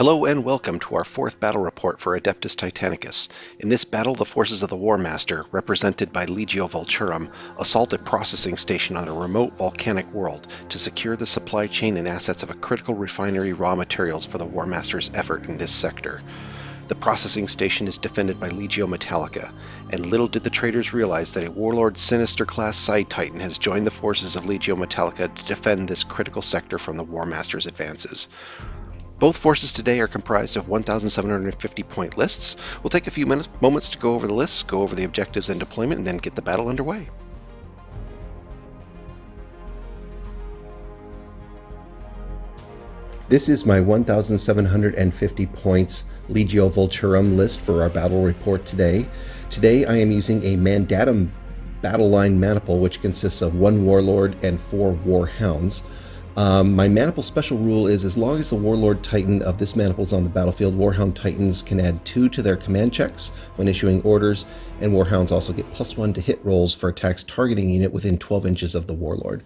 Hello and welcome to our fourth battle report for Adeptus Titanicus. In this battle, the forces of the War Master, represented by Legio Vulturum, assault a processing station on a remote volcanic world to secure the supply chain and assets of a critical refinery raw materials for the War Master's effort in this sector. The processing station is defended by Legio Metalica, and little did the traitors realize that a Warlord Sinister class side titan has joined the forces of Legio Metalica to defend this critical sector from the War Master's advances. Both forces today are comprised of 1,750 point lists. We'll take a few moments to go over the lists, go over the objectives and deployment, and then get the battle underway. This is my 1,750 points Legio Vulturum list for our battle report today. Today I am using a Mandatum battle line maniple, which consists of 1 Warlord and 4 Warhounds. My maniple special rule is as long as the Warlord Titan of this maniple is on the battlefield, Warhound Titans can add 2 to their command checks when issuing orders, and Warhounds also get +1 to hit rolls for attacks targeting a unit within 12 inches of the Warlord.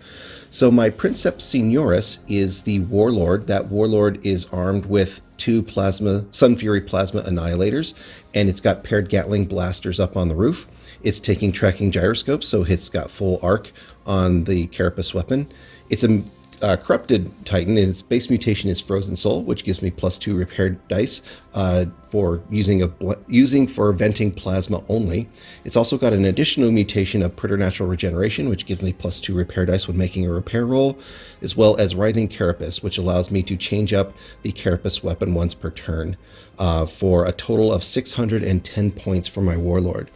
So my Princeps Senioris is the Warlord. That Warlord is armed with 2 Sun Fury Plasma Annihilators, and it's got paired Gatling blasters up on the roof. It's taking tracking gyroscopes, so it's got full arc on the Carapace weapon. It's a corrupted Titan, and its base mutation is Frozen Soul, which gives me +2 repaired dice for using for venting plasma only. It's also got an additional mutation of Preternatural Regeneration, which gives me +2 repair dice when making a repair roll, as well as Writhing Carapace, which allows me to change up the Carapace weapon once per turn, for a total of 610 points for my Warlord.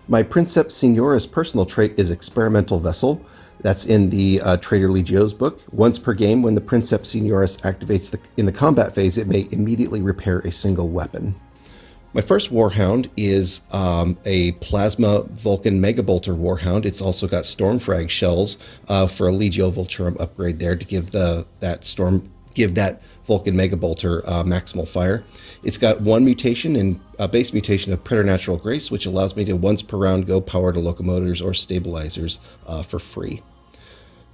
My Princeps Senioris personal trait is Experimental Vessel. That's in the Traitor Legio's book. Once per game, when the Princeps Senioris activates in the combat phase, it may immediately repair a single weapon. My first Warhound is a Plasma Vulcan Megabolter Warhound. It's also got Stormfrag shells for a Legio Vulturum upgrade there to give that Vulcan Megabolter maximal fire. It's got 1 mutation and a base mutation of Preternatural Grace, which allows me to once per round go power to locomotives or stabilizers for free.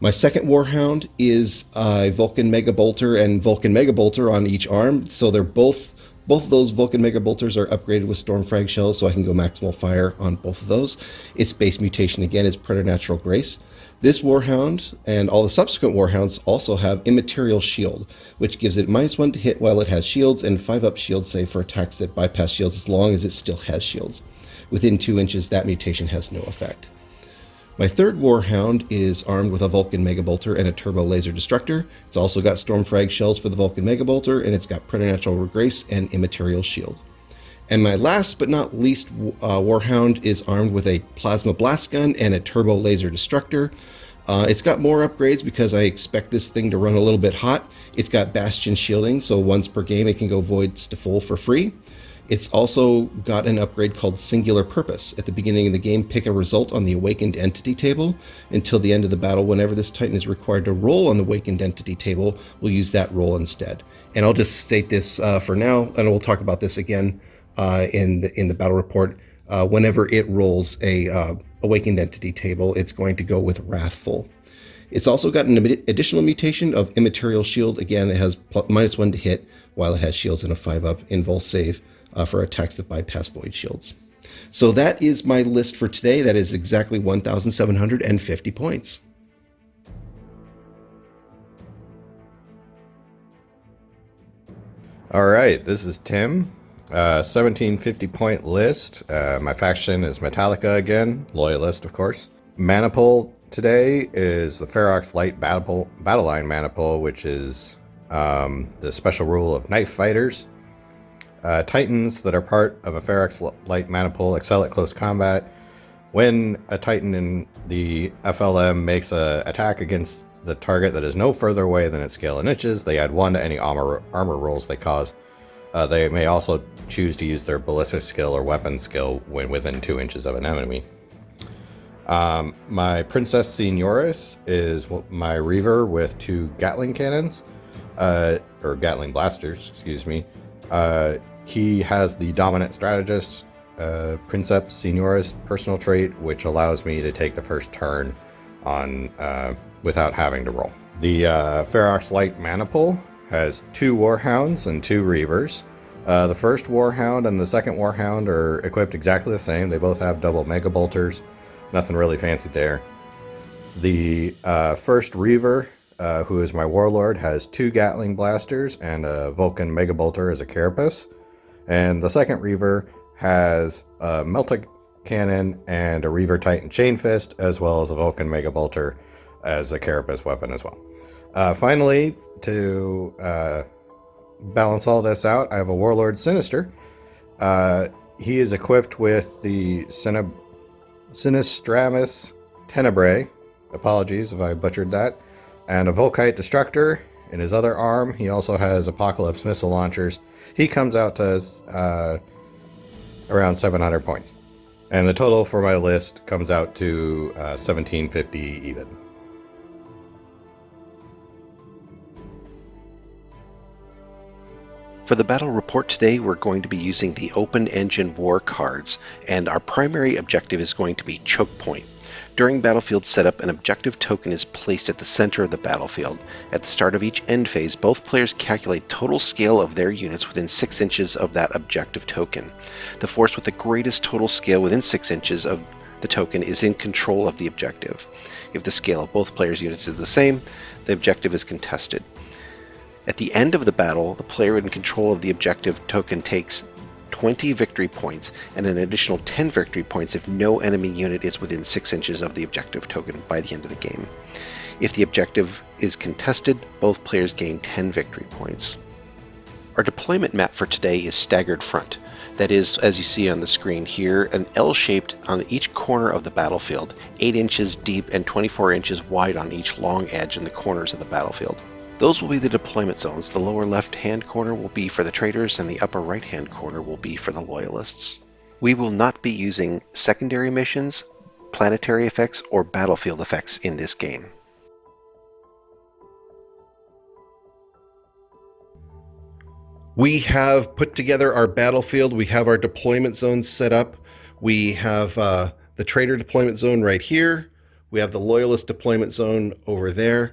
My second Warhound is Vulcan Megabolter and Vulcan Megabolter on each arm, so they're both of those Vulcan Megabolters are upgraded with Stormfrag shells, so I can go maximal fire on both of those. Its base mutation again is Preternatural Grace. This Warhound and all the subsequent Warhounds also have Immaterial Shield, which gives it -1 to hit while it has shields and 5-up shield save for attacks that bypass shields as long as it still has shields. Within 2 inches, that mutation has no effect. My third Warhound is armed with a Vulcan Megabolter and a Turbo Laser Destructor. It's also got Stormfrag shells for the Vulcan Megabolter, and it's got Preternatural Grace and Immaterial Shield. And my last but not least Warhound is armed with a Plasma Blast Gun and a Turbo Laser Destructor. It's got more upgrades because I expect this thing to run a little bit hot. It's got Bastion Shielding, so once per game it can go Voids to full for free. It's also got an upgrade called Singular Purpose. At the beginning of the game, pick a result on the Awakened Entity table. Until the end of the battle, whenever this Titan is required to roll on the Awakened Entity table, we'll use that roll instead. And I'll just state this for now, and we'll talk about this again in the battle report. Whenever it rolls a Awakened Entity table, it's going to go with Wrathful. It's also got an additional mutation of Immaterial Shield. Again, it has -1 to hit while it has shields and a 5-up invulse save for attacks that bypass void shields. So that is my list for today. That is exactly 1,750 points. All right, this is Tim. 1750 point list. My faction is Metalica again, Loyalist, of course. Maniple today is the Ferox Light Battle Line Maniple, which is the special rule of Knife Fighters. Titans that are part of a Ferox Light Maniple excel at close combat. When a Titan in the FLM makes an attack against the target that is no further away than its scale in inches, they add 1 to any armor rolls they cause. They may also choose to use their ballistic skill or weapon skill when within 2 inches of an enemy. My Princess Senioris is my Reaver with 2 Gatling cannons, or Gatling blasters, excuse me. He has the Dominant Strategist Princeps Senioris personal trait, which allows me to take the first turn on without having to roll. The Ferox Light Maniple has 2 Warhounds and 2 Reavers. The first Warhound and the second Warhound are equipped exactly the same. They both have double Mega Bolters. Nothing really fancy there. The first Reaver, who is my Warlord, has 2 Gatling Blasters and a Vulcan Mega Bolter as a Carapace. And the second Reaver has a Melta Cannon and a Reaver Titan Chain Fist, as well as a Vulcan Mega Bolter as a Carapace weapon as well. Finally, to balance all this out, I have a Warlord Sinister. He is equipped with the Sinistramus Tenebrae. Apologies if I butchered that. And a Volkite Destructor. In his other arm, he also has Apocalypse Missile Launchers. He comes out to around 700 points. And the total for my list comes out to 1750 even. For the battle report today, we're going to be using the Open Engine War cards, and our primary objective is going to be Choke Point. During battlefield setup, an objective token is placed at the center of the battlefield. At the start of each end phase, both players calculate total scale of their units within 6 inches of that objective token. The force with the greatest total scale within 6 inches of the token is in control of the objective. If the scale of both players' units is the same, the objective is contested. At the end of the battle, the player in control of the objective token takes 20 victory points and an additional 10 victory points if no enemy unit is within 6 inches of the objective token by the end of the game. If the objective is contested, both players gain 10 victory points. Our deployment map for today is staggered front. That is, as you see on the screen here, an L-shaped on each corner of the battlefield, 8 inches deep and 24 inches wide on each long edge in the corners of the battlefield. Those will be the deployment zones. The lower left-hand corner will be for the traitors, and the upper right-hand corner will be for the loyalists. We will not be using secondary missions, planetary effects, or battlefield effects in this game. We have put together our battlefield. We have our deployment zones set up. We have the traitor deployment zone right here. We have the loyalist deployment zone over there.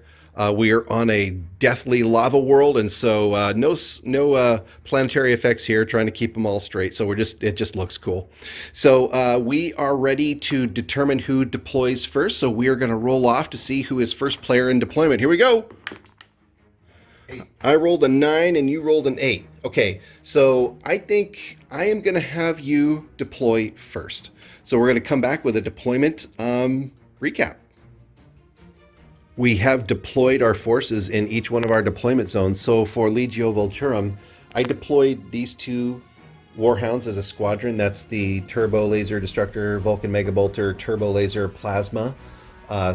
We are on a deathly lava world, and so no planetary effects here. Trying to keep them all straight, so it just looks cool. So we are ready to determine who deploys first. So we are going to roll off to see who is first player in deployment. Here we go. 8. I rolled a 9 and you rolled an 8. Okay, so I think I am going to have you deploy first. So we're going to come back with a deployment recap. We have deployed our forces in each one of our deployment zones. So for Legio Vulturum, I deployed these 2 Warhounds as a squadron. That's the Turbo Laser Destructor, Vulcan Mega Bolter, Turbo Laser Plasma.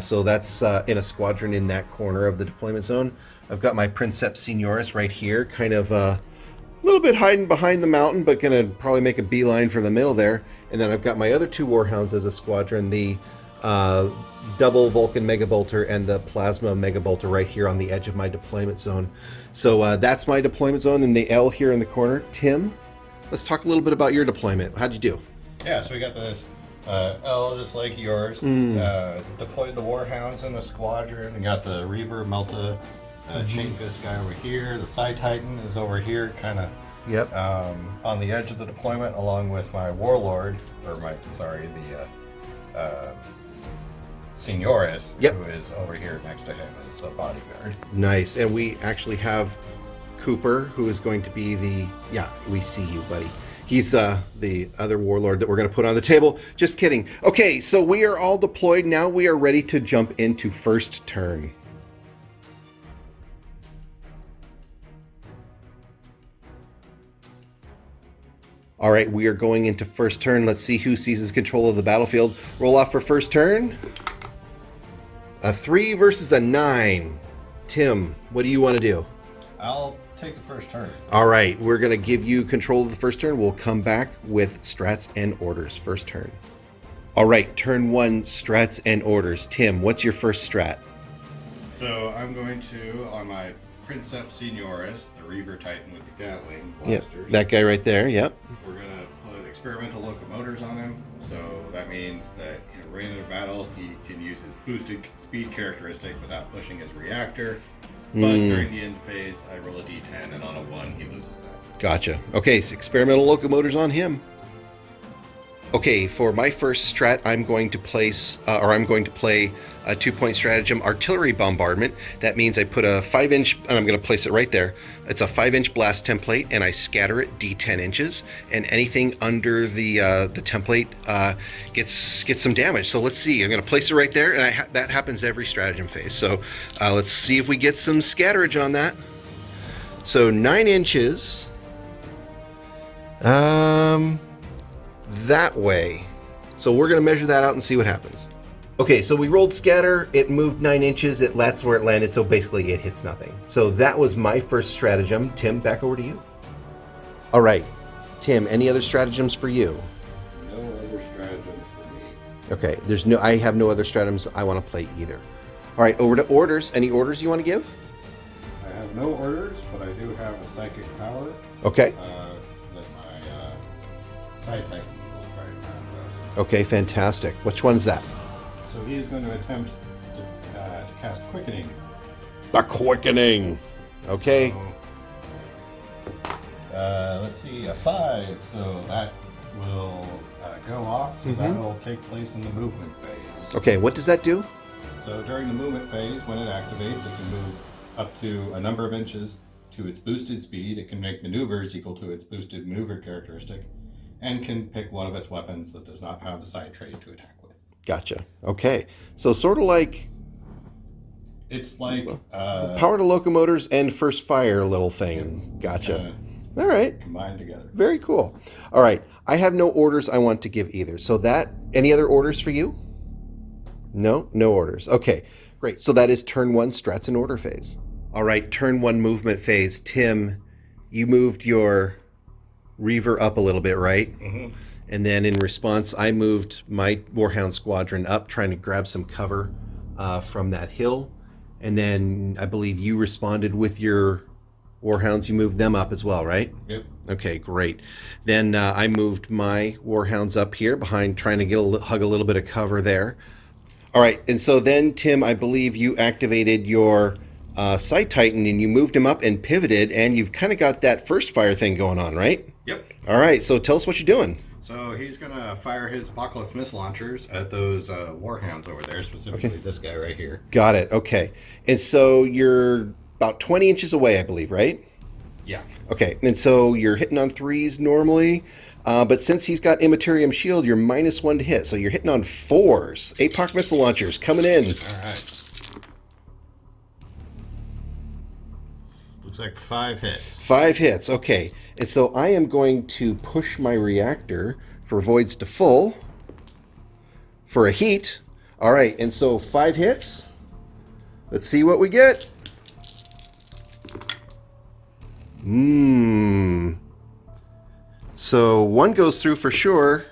So that's in a squadron in that corner of the deployment zone. I've got my Princeps Senioris right here, kind of a little bit hiding behind the mountain, but gonna probably make a beeline for the middle there. And then I've got my other 2 Warhounds as a squadron, the double Vulcan Mega Bolter and the Plasma Mega Bolter right here on the edge of my deployment zone. So that's my deployment zone, and the L here in the corner. Tim, let's talk a little bit about your deployment. How'd you do? Yeah, so we got this L just like yours. Deployed the Warhounds in the squadron. We got the Reaver Melta Chain Fist guy over here. The Psi Titan is over here, kind of on the edge of the deployment, along with my Warlord, the Senioris, who is over here next to him as a bodyguard. Nice. And we actually have Cooper, who is going to be the... Yeah, we see you, buddy. He's the other Warlord that we're going to put on the table. Just kidding. Okay, so we are all deployed. Now we are ready to jump into first turn. All right, we are going into first turn. Let's see who seizes control of the battlefield. Roll off for first turn. A 3 versus a 9. Tim, what do you want to do? I'll take the first turn. All right, we're going to give you control of the first turn. We'll come back with strats and orders. First turn. All right, turn 1, strats and orders. Tim, what's your first strat? So I'm going to, on my Princeps Senioris, the Reaver Titan with the Gatling blasters. Yep, that guy right there, yep. We're going to put experimental locomotors on him. So that means that in a range of battle, he can use his boosted speed characteristic without pushing his reactor. But during the end phase, I roll a d10, and on a 1, he loses that. Gotcha. Okay, so experimental locomotors on him. Okay, for my first strat, I'm going to play a 2-point stratagem, artillery bombardment. That means I put a 5-inch, and I'm going to place it right there. It's a 5-inch blast template, and I scatter it d10 inches, and anything under the template gets some damage. So let's see. I'm going to place it right there, and that happens every stratagem phase. So let's see if we get some scatterage on that. So 9 inches. That way. So we're going to measure that out and see what happens. Okay, so we rolled scatter. It moved 9 inches. That's where it landed. So basically it hits nothing. So that was my first stratagem. Tim, back over to you. All right. Tim, any other stratagems for you? No other stratagems for me. Okay, I have no other stratagems I want to play either. All right, over to orders. Any orders you want to give? I have no orders, but I do have a psychic power. Okay. That my side Titan will try to manifest. Okay, fantastic. Which one's that? So he is going to attempt to cast Quickening. The Quickening. Okay. So, let's see, a 5. So that will go off. So that will take place in the movement phase. Okay, what does that do? So during the movement phase, when it activates, it can move up to a number of inches to its boosted speed. It can make maneuvers equal to its boosted maneuver characteristic, and can pick one of its weapons that does not have the side trait to attack with. Gotcha. Okay. So sort of like... It's like... power to locomotors and first fire little thing. Gotcha. All right. Combined together. Very cool. All right. I have no orders I want to give either. So any other orders for you? No? No orders. Okay. Great. So that is turn 1 strats and order phase. All right. Turn 1 movement phase. Tim, you moved your Reaver up a little bit, right? Mm-hmm. And then in response, I moved my Warhound squadron up, trying to grab some cover from that hill. And then I believe you responded with your Warhounds. You moved them up as well, right? Yep. Okay, great. Then I moved my Warhounds up here behind, trying to hug a little bit of cover there. All right, and so then, Tim, I believe you activated your Side Titan and you moved him up and pivoted, and you've kind of got that first fire thing going on, right? Yep. All right, so tell us what you're doing. So he's going to fire his Apocalypse missile launchers at those Warhounds over there, specifically this guy right here. Got it, okay. And so you're about 20 inches away, I believe, right? Yeah. Okay, and so you're hitting on 3s normally, but since he's got Immaterium Shield, you're -1 to hit, so you're hitting on 4s. APOC missile launchers coming in. All right. Looks like 5 hits. 5 hits, okay. And so I am going to push my reactor for voids to full for a heat. All right, and so 5 hits. Let's see what we get. So 1 goes through for sure.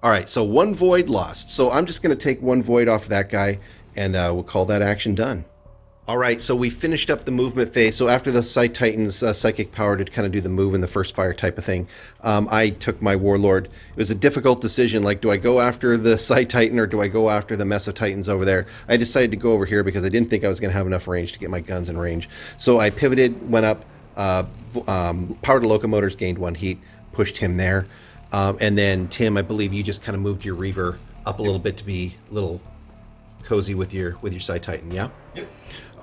All right, so 1 void lost. So I'm just going to take 1 void off of that guy, and we'll call that action done. All right, so we finished up the movement phase. So after the Side Titan's psychic power to kind of do the move and the first fire type of thing, I took my Warlord. It was a difficult decision. Like, do I go after the Side Titan or do I go after the Mesa Titans over there? I decided to go over here because I didn't think I was going to have enough range to get my guns in range. So I pivoted, went up, power to locomotors, gained 1 heat, pushed him there. And then, Tim, I believe you just kind of moved your Reaver up a little bit to be a little cozy with your Side Titan, yeah? Yep.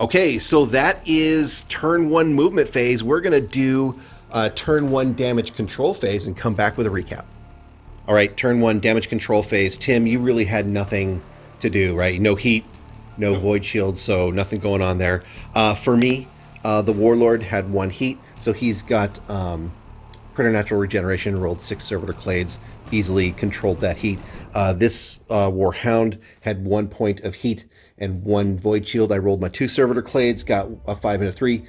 Okay, so that is turn 1 movement phase. We're going to do turn 1 damage control phase and come back with a recap. All right, turn 1 damage control phase. Tim, you really had nothing to do, right? No heat, no void shield, so nothing going on there. For me, the Warlord had 1 heat, so he's got preternatural regeneration, rolled 6 servitor clades, easily controlled that heat. This Warhound had 1 point of heat and 1 void shield. I rolled my 2 servitor clades, got a 5 and a 3,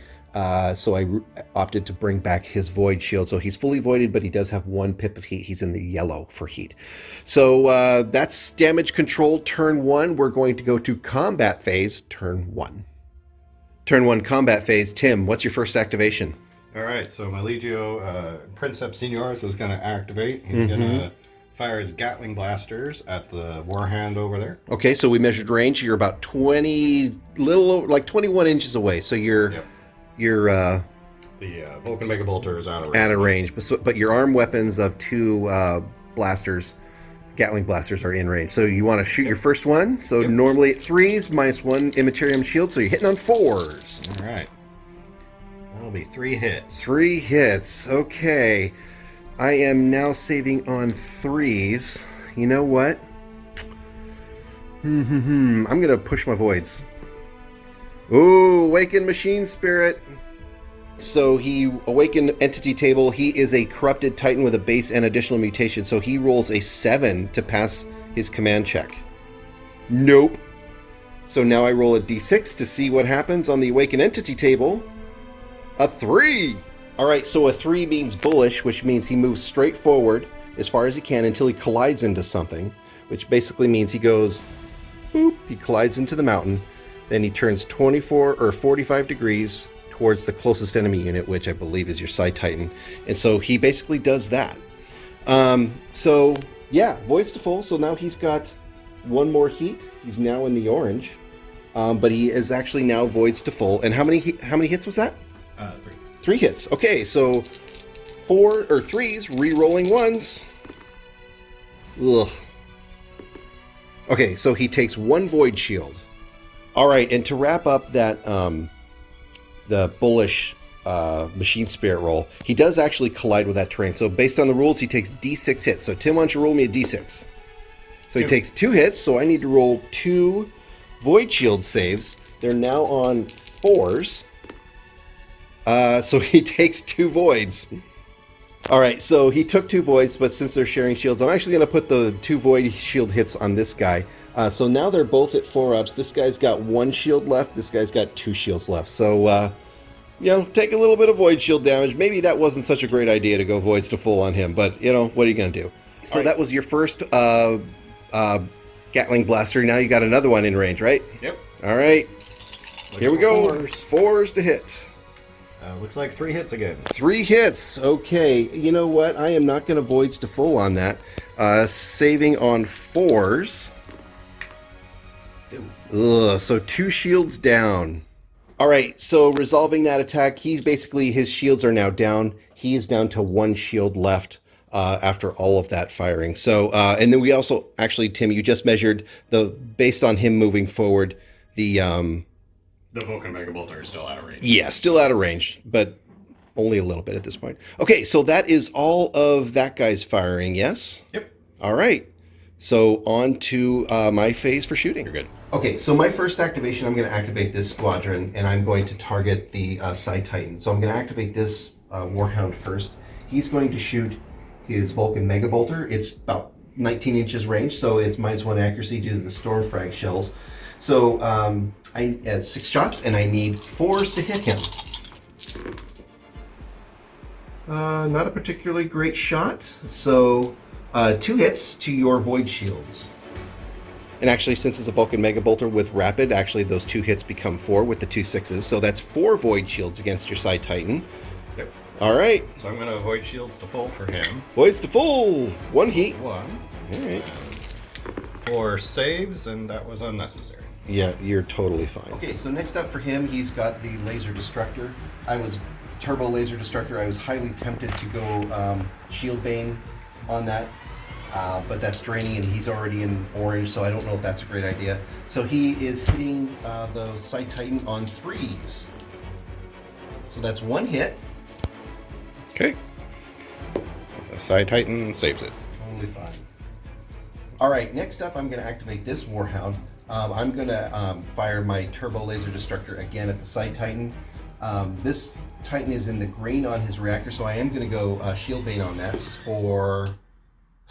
so I opted to bring back his void shield. So he's fully voided, but he does have 1 pip of heat. He's in the yellow for heat. So that's damage control turn 1. We're going to go to combat phase turn 1. Turn 1 combat phase. Tim, what's your first activation? All right, so my Legio Princeps Seniors is going to activate. He's going to fires Gatling blasters at the warhound over there. Okay, so we measured range. You're about 21 inches away. So you're The Vulcan Mega Bolter is out of range. out of range, but your arm weapons of 2 blasters, Gatling blasters, are in range. So you want to shoot your first one. So normally at 3s, -1 Immaterium shield. So you're hitting on 4s. All right. That'll be 3 hits. 3 hits. Okay. I am now saving on 3s. You know what? I'm going to push my voids. Ooh, Awakened Machine Spirit. So he awakened Entity Table. He is a corrupted Titan with a base and additional mutation. So he rolls a 7 to pass his command check. Nope. So now I roll a d6 to see what happens on the Awakened Entity Table. A 3! Alright, so a 3 means bullish, which means he moves straight forward as far as he can until he collides into something, which basically means he goes, boop, he collides into the mountain, then he turns 24 or 45 degrees towards the closest enemy unit, which I believe is your Psi Titan, and so he basically does that. So, yeah, Voids to full, so now he's got 1 more heat, he's now in the orange, but he is actually now Voids to full, and how many hits was that? 3. 3 hits. Okay, so 4 or 3s, re-rolling 1s. Ugh. Okay, so he takes 1 Void Shield. All right, and to wrap up that the bullish Machine Spirit roll, he does actually collide with that terrain. So based on the rules, he takes D6 hits. So Tim, why don't you roll me a D6? So he takes 2 hits, so I need to roll 2 Void Shield saves. They're now on 4s. So he takes 2 voids. All right, so he took 2 voids, but since they're sharing shields, I'm actually going to put the 2 void shield hits on this guy. So now they're both at 4-ups. This guy's got 1 shield left. This guy's got 2 shields left. So, take a little bit of void shield damage. Maybe that wasn't such a great idea to go voids to full on him, but, what are you going to do? So right. That was your first Gatling blaster. Now you got another one in range, right? Yep. All right. Here we go. 4s to hit. Looks like 3 hits again. 3 hits. Okay. You know what? I am not going to voids to full on that. Saving on 4s. Ugh, so 2 shields down. All right. So resolving that attack, his shields are now down. He is down to 1 shield left after all of that firing. So, and then we also, actually, Tim, you just measured based on him moving forward, the Vulcan Mega Bolter is still out of range. Yeah, still out of range, but only a little bit at this point. Okay, so that is all of that guy's firing, yes? Yep. All right. So on to my phase for shooting. You're good. Okay, so my first activation, I'm going to activate this squadron, and I'm going to target the Psi Titan. So I'm going to activate this Warhound first. He's going to shoot his Vulcan Mega Bolter. It's about 19 inches range, so it's -1 accuracy due to the Storm Frag shells. So I had 6 shots, and I need 4s to hit him. Not a particularly great shot. So 2 hits to your Void Shields. And actually, since it's a Vulcan Mega Bolter with Rapid, actually those 2 hits become 4 with the 2 6s. So that's 4 Void Shields against your Psi Titan. Yep. All right. So I'm going to avoid shields to full for him. Voids to full. 1 heat. 1. All right. 4 saves, and that was unnecessary. Yeah, you're totally fine. Okay, so next up for him, he's got the Laser Destructor. Turbo Laser Destructor. I was highly tempted to go Shield Bane on that, but that's draining, and he's already in orange, so I don't know if that's a great idea. So he is hitting the Psi Titan on 3s. So that's 1 hit. Okay. The Psi Titan saves it. Totally fine. All right, next up, I'm going to activate this Warhound. I'm going to fire my Turbo Laser Destructor again at the Psi Titan. This Titan is in the green on his reactor, so I am going to go Shield Bane on that for,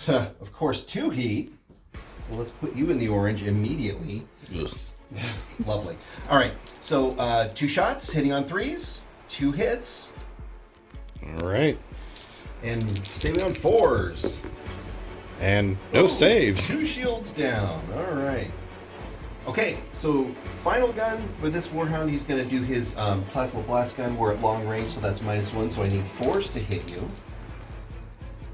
of course, 2 heat. So let's put you in the orange immediately. Yes. Lovely. All right, so 2 shots, hitting on 3s, 2 hits. All right. And saving on 4s. And no saves. 2 shields down. All right. Okay, so final gun for this Warhound, he's going to do his Plasma Blast Gun. We're at long range, so that's -1, so I need 4s to hit you.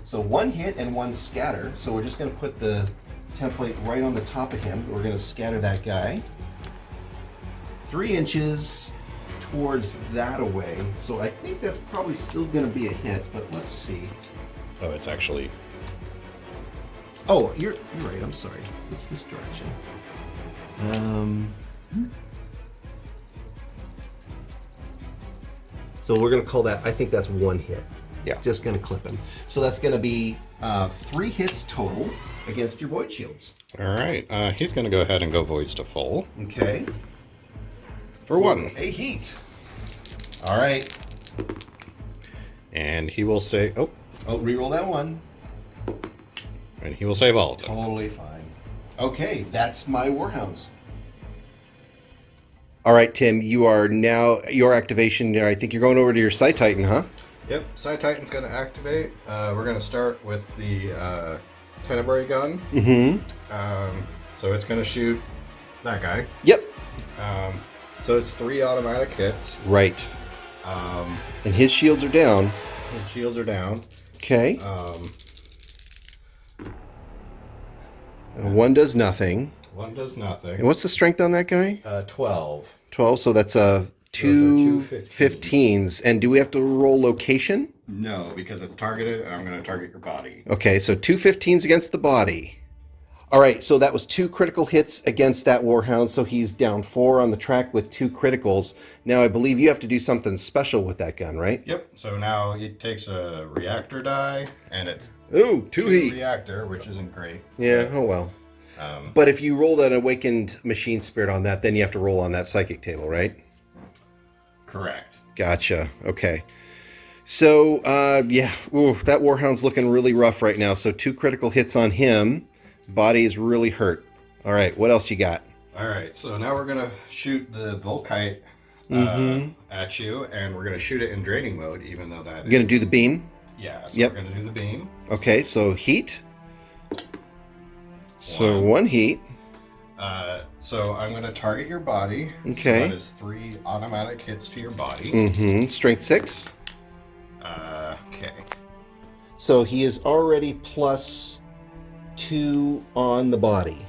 So 1 hit and 1 scatter. So we're just going to put the template right on the top of him. We're going to scatter that guy 3 inches towards that away. So I think that's probably still going to be a hit, but let's see. Oh, it's actually... Oh, you're right. I'm sorry. It's this direction. So we're going to call that, I think that's 1 hit. Yeah. Just going to clip him. So that's going to be 3 hits total against your void shields. All right. He's going to go ahead and go voids to full. Okay. For 1. A heat. All right. And he will say... Oh. Oh, reroll that 1. And he will save all of them. Totally fine. Okay, that's my Warhounds. All right, Tim, you are now, your activation, I think you're going over to your Side Titan, huh? Yep, Side Titan's going to activate. We're going to start with the Tenebrae gun. Mm-hmm. So it's going to shoot that guy. Yep. So it's 3 automatic hits. Right. And his shields are down. His shields are down. Okay. And 1 does nothing. 1 does nothing. And what's the strength on that guy? 12. 12, so that's two 15s. And do we have to roll location? No, because it's targeted, and I'm going to target your body. Okay, so 2 15s against the body. All right, so that was 2 critical hits against that Warhound, so he's down 4 on the track with 2 criticals. Now, I believe you have to do something special with that gun, right? Yep, so now it takes a reactor die, and it's Ooh, 2 heat. reactor, which isn't great. Yeah, oh well. But if you roll an awakened machine spirit on that, then you have to roll on that psychic table, right? Correct. Gotcha. Okay. So, yeah, ooh, that Warhound's looking really rough right now. So 2 critical hits on him. Body is really hurt. All right, what else you got? All right, so now we're going to shoot the Volkite at you, and we're going to shoot it in draining mode, even though that You're going to do the beam? Yeah, so Yep. we're going to do the beam. Okay, so heat. So 1 heat. So I'm going to target your body. Okay. So that is 3 automatic hits to your body. Mm-hmm. Strength 6. Okay. So he is already plus 2 on the body.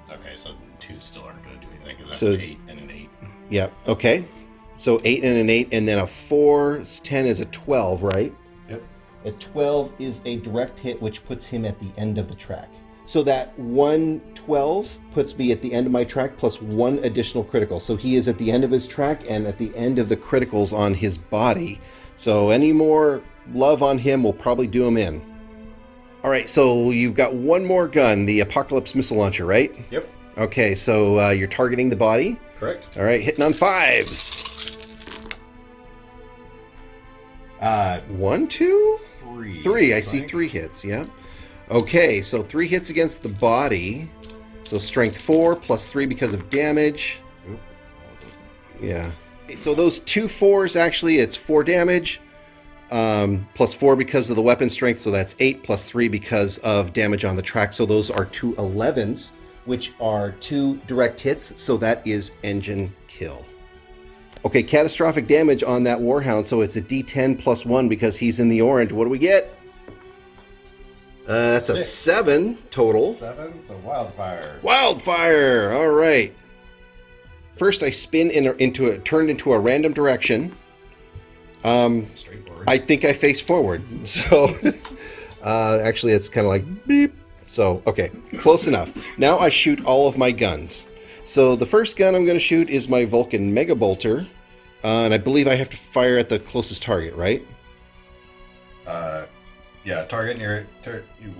Okay, so 2 still aren't going to do anything, because that's So- an 8 and an 8. Yep. Okay. So 8 and an 8, and then a 4, 10 is a 12, right? Yep. A 12 is a direct hit, which puts him at the end of the track. So that 112 puts me at the end of my track plus 1 additional critical. So he is at the end of his track and at the end of the criticals on his body. So any more love on him will probably do him in. All right, so you've got 1 more gun, the Apocalypse Missile Launcher, right? Yep. Okay, so you're targeting the body. Correct. All right, hitting on 5s. 1, 2, 3. I see 3 hits, yeah. Okay, so 3 hits against the body. So strength 4 plus 3 because of damage. Oop. Yeah. So those 2 4s, actually, it's 4 damage. Plus 4 because of the weapon strength, so that's 8 plus 3 because of damage on the track. So those are 2 11s, which are 2 direct hits. So that is engine kill. Okay, catastrophic damage on that Warhound. So it's a D10 plus 1 because he's in the orange. What do we get? That's a 6. 7 total. 7, so wildfire. Wildfire! All right. First, I spin turned into a random direction. Straightforward. I think I face forward. So, actually, it's kind of like beep. So, okay, close enough. Now I shoot all of my guns. So the first gun I'm going to shoot is my Vulcan Mega Bolter, and I believe I have to fire at the closest target, right? Yeah, target near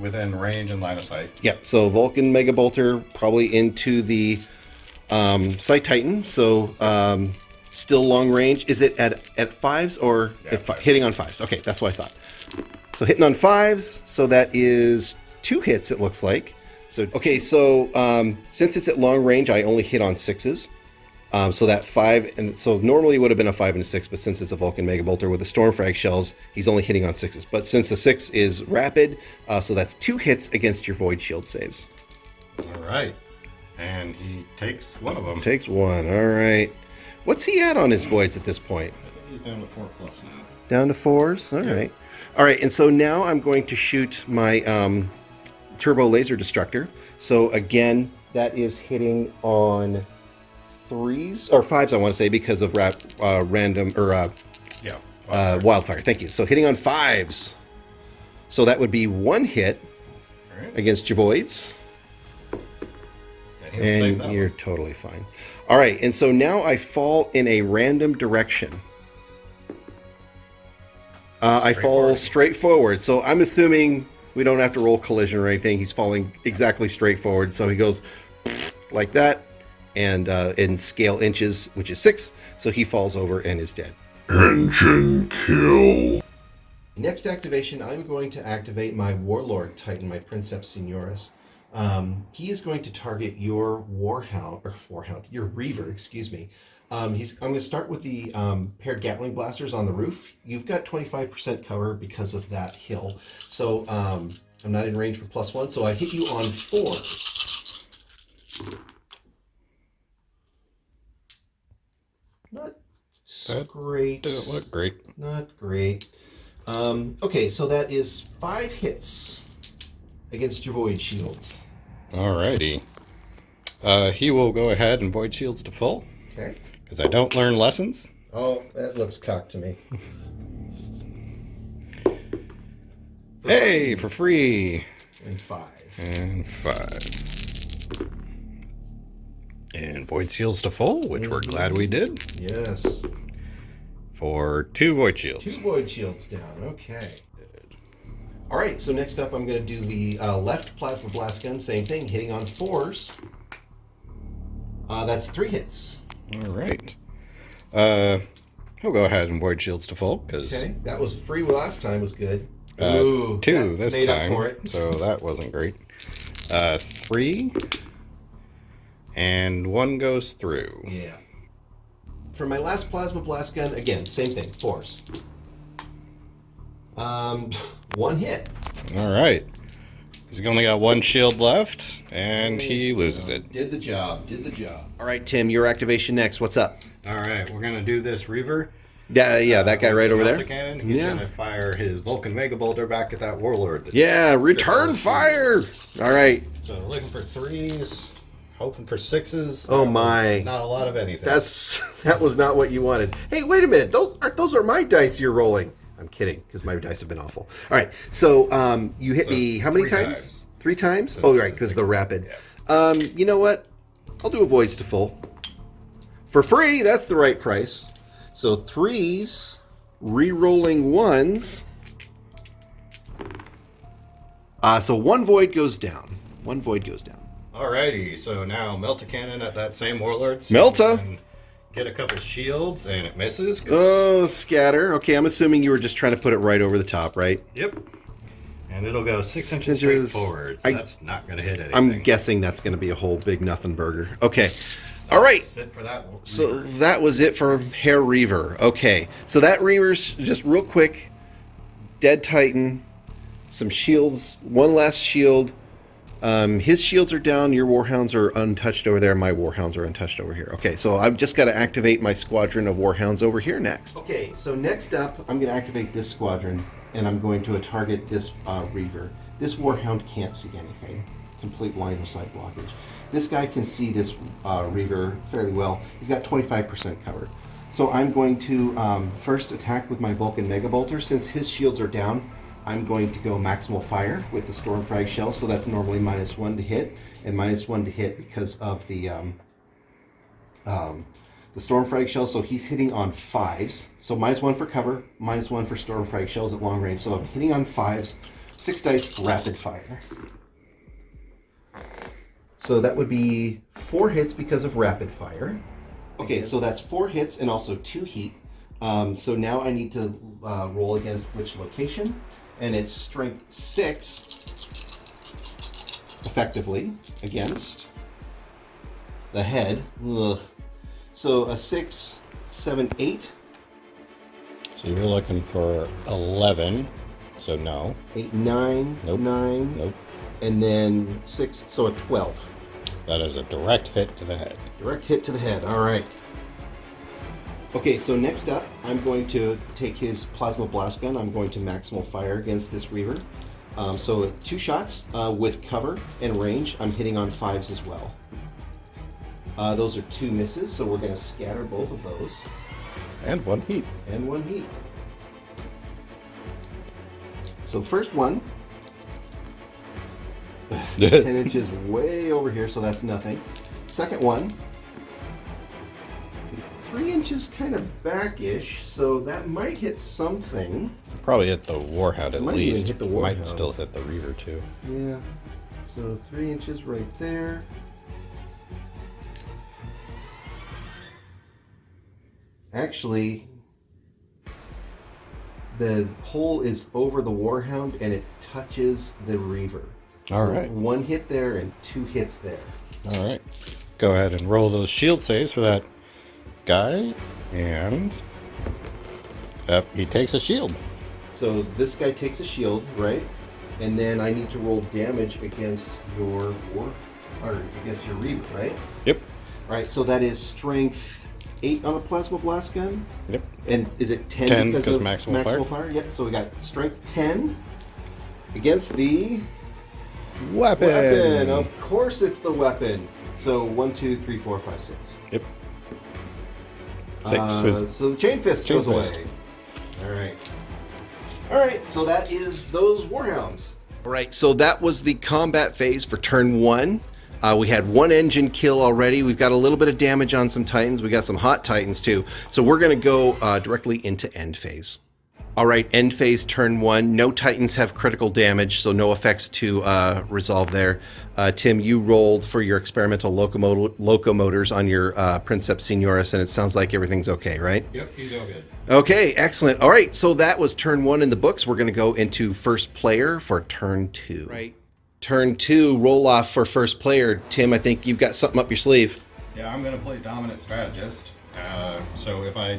within range and line of sight. Yeah. So Vulcan Mega Bolter probably into the Sight Titan. So still long range. Is it at 5s or Yeah, hitting on 5s? Okay, that's what I thought. So hitting on 5s. So that is 2 hits. It looks like. So okay. So since it's at long range, I only hit on 6s. So that 5, and so normally it would have been a 5 and a 6, but since it's a Vulcan Mega Bolter with the Stormfrag shells, he's only hitting on 6s. But since the 6 is rapid, so that's 2 hits against your Void Shield saves. All right. And he takes one of them. Takes 1, all right. What's he at on his Voids at this point? I think he's down to 4+ now. Down to 4s, all right. All right, and so now I'm going to shoot my turbo laser destructor. So again, that is hitting on 3s or 5s, I want to say, because of random or wildfire. Thank you. So hitting on 5s. So that would be 1 hit against your voids. And you're totally fine. All right, and so now I fall in a random direction. I fall straight forward. So I'm assuming we don't have to roll collision or anything. He's falling exactly straight forward. So he goes like that, and in scale inches, which is 6. So he falls over and is dead. Engine kill. Next activation, I'm going to activate my Warlord Titan, my Princeps Senioris. He is going to target your your Reaver, excuse me. I'm going to start with the paired Gatling blasters on the roof. You've got 25% cover because of that hill. So I'm not in range for +1, so I hit you on 4s. Not great. Didn't look great. Not great. Okay, so that is 5 hits against your void shields. Alrighty. He will go ahead and void shields to full. Okay. Because I don't learn lessons. Oh, that looks cocked to me. Hey, for free. And 5. And 5. And void shields to full, which we're glad we did. Yes. For 2 void shields. 2 void shields down. Okay. All right, so next up I'm going to do the left plasma blast gun. Same thing, hitting on 4s. That's 3 hits. All right. He'll go ahead and void shields to full. Okay, that was free last time, was good. 2 this made time. Up for it. So that wasn't great. 3. And 1 goes through. Yeah. For my last plasma blast gun, again, same thing, 4s. 1 hit. All right. He's only got 1 shield left, and he loses it. Did the job. All right, Tim, your activation next. What's up? All right, we're going to do this Reaver. Yeah, that guy right over there. Cannon. He's going to fire his Vulcan Mega Bolter back at that Warlord. Yeah, return fire! All right. So looking for 3s, hoping for 6s. Oh my. Not a lot of anything. That was not what you wanted. Hey, wait a minute. Those are my dice you're rolling. I'm kidding, because my dice have been awful. All right, so you hit me how many times? 3 times? Oh, right, because the rapid. Yeah. You know what? I'll do a voids to full. For free, that's the right price. So 3s, re-rolling 1s. So 1 void goes down. 1 void goes down. Alrighty, so now Melta Cannon at that same Warlord. Melta! Get a couple shields, and it misses. Oh, scatter. Okay, I'm assuming you were just trying to put it right over the top, right? Yep. And it'll go 6 inches straight forward, so that's not going to hit anything. I'm guessing that's going to be a whole big nothing burger. Okay. All right. Sit for that Reaver. So that was it for Herr Reaver. Okay. So that Reaver's just real quick. Dead Titan. Some shields. 1 last shield. His shields are down. Your Warhounds are untouched over there. My Warhounds are untouched over here. Okay, so I've just got to activate my squadron of Warhounds over here next. Okay, so next up, I'm going to activate this squadron, and I'm going to target this Reaver. This Warhound can't see anything. Complete line of sight blockage. This guy can see this Reaver fairly well. He's got 25% covered. So I'm going to first attack with my Vulcan Mega Bolter. Since his shields are down, I'm going to go maximal fire with the Storm Frag Shell, so that's normally -1 to hit, and -1 to hit because of the Storm Frag Shell, so he's hitting on 5s. So -1 for cover, -1 for Storm Frag Shells at long range. So I'm hitting on 5s, 6 dice rapid fire. So that would be 4 hits because of rapid fire. Okay, so that's 4 hits and also 2 heat. So now I need to roll against which location. And it's strength 6, effectively, against the head. Ugh. So a 6, 7, 8. So you're looking for 11. So no. 8, 9, Nope. 9. Nope. And then 6, so a 12. That is a direct hit to the head. Direct hit to the head, all right. Okay, so next up, I'm going to take his plasma blast gun. I'm going to maximal fire against this Reaver. So 2 shots with cover and range. I'm hitting on 5s as well. Those are 2 misses, so we're going to scatter both of those. And 1 heat. And 1 heat. So first one, 10 inches way over here, so that's nothing. Second one, 3 inches kind of back-ish, so that might hit something. Probably hit the Warhound at Might least. even hit the Warhound. Might still hit the Reaver too. Yeah, so 3 inches right there. Actually, the hole is over the Warhound and it touches the Reaver. All So right. 1 hit there and 2 hits there. All right. Go ahead and roll those shield saves for that guy. And he takes a shield. So this guy takes a shield, right? And then I need to roll damage against your against your Reaver, right? Yep. All right, so that is strength 8 on a plasma blast gun. Yep. And is it 10, 10 because of maximal fire? Yep, so we got strength 10 against the Weapon. Of course it's the weapon. So 1, 2, 3, 4, 5, 6. Yep. 6. So the chain fist Chain goes fist. away. All right, so that is those Warhounds. All right, so that was the combat phase for turn 1. We had 1 engine kill already. We've got a little bit of damage on some Titans. We got some hot Titans too. So we're going to go directly into end phase. All right, end phase, turn 1. No Titans have critical damage, so no effects to resolve there. Tim, you rolled for your experimental locomotors on your Princeps Senioris, and it sounds like everything's okay, right? Yep, he's all good. Okay, excellent. All right, so that was turn 1 in the books. We're going to go into first player for turn 2. Right. Turn 2, roll off for first player. Tim, I think you've got something up your sleeve. Yeah, I'm going to play Dominant Strategist. So if I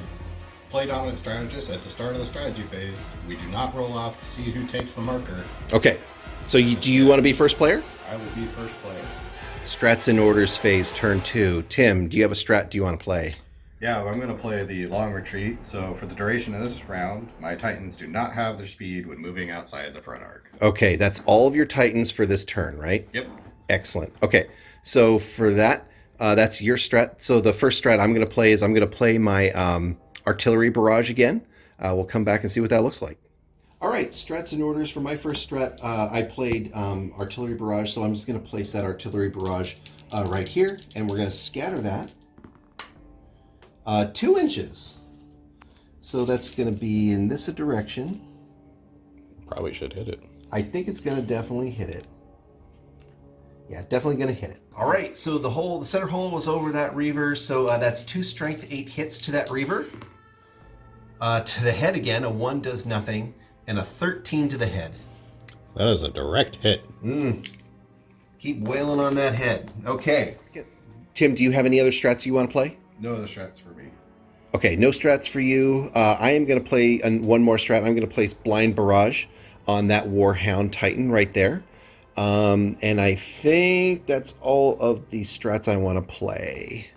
play Dominant Strategist at the start of the strategy phase, we do not roll off to see who takes the marker. Okay, so do you want to be first player? I will be first player. Strats and orders phase, turn 2. Tim, do you have a strat do you want to play? Yeah, well, I'm going to play the long retreat. So for the duration of this round, my Titans do not have their speed when moving outside the front arc. Okay, that's all of your Titans for this turn, right? Yep. Excellent. Okay, so for that, that's your strat. So the first strat I'm going to play is I'm going to play my artillery barrage again. We'll come back and see what that looks like. All right, strats and orders for my first strat. I played artillery barrage, so I'm just going to place that artillery barrage right here, and we're going to scatter that 2 inches. So that's going to be in this direction. Probably should hit it. I think it's going to definitely hit it. Yeah, definitely going to hit it. All right, so the center hole was over that Reaver, so that's 2 strength 8 hits to that Reaver. To the head again, a 1 does nothing, and a 13 to the head. That is a direct hit. Keep wailing on that head. Okay. Tim, do you have any other strats you want to play? No other strats for me. Okay, no strats for you. I am going to play one more strat. I'm going to place Blind Barrage on that Warhound Titan right there. And I think that's all of the strats I want to play.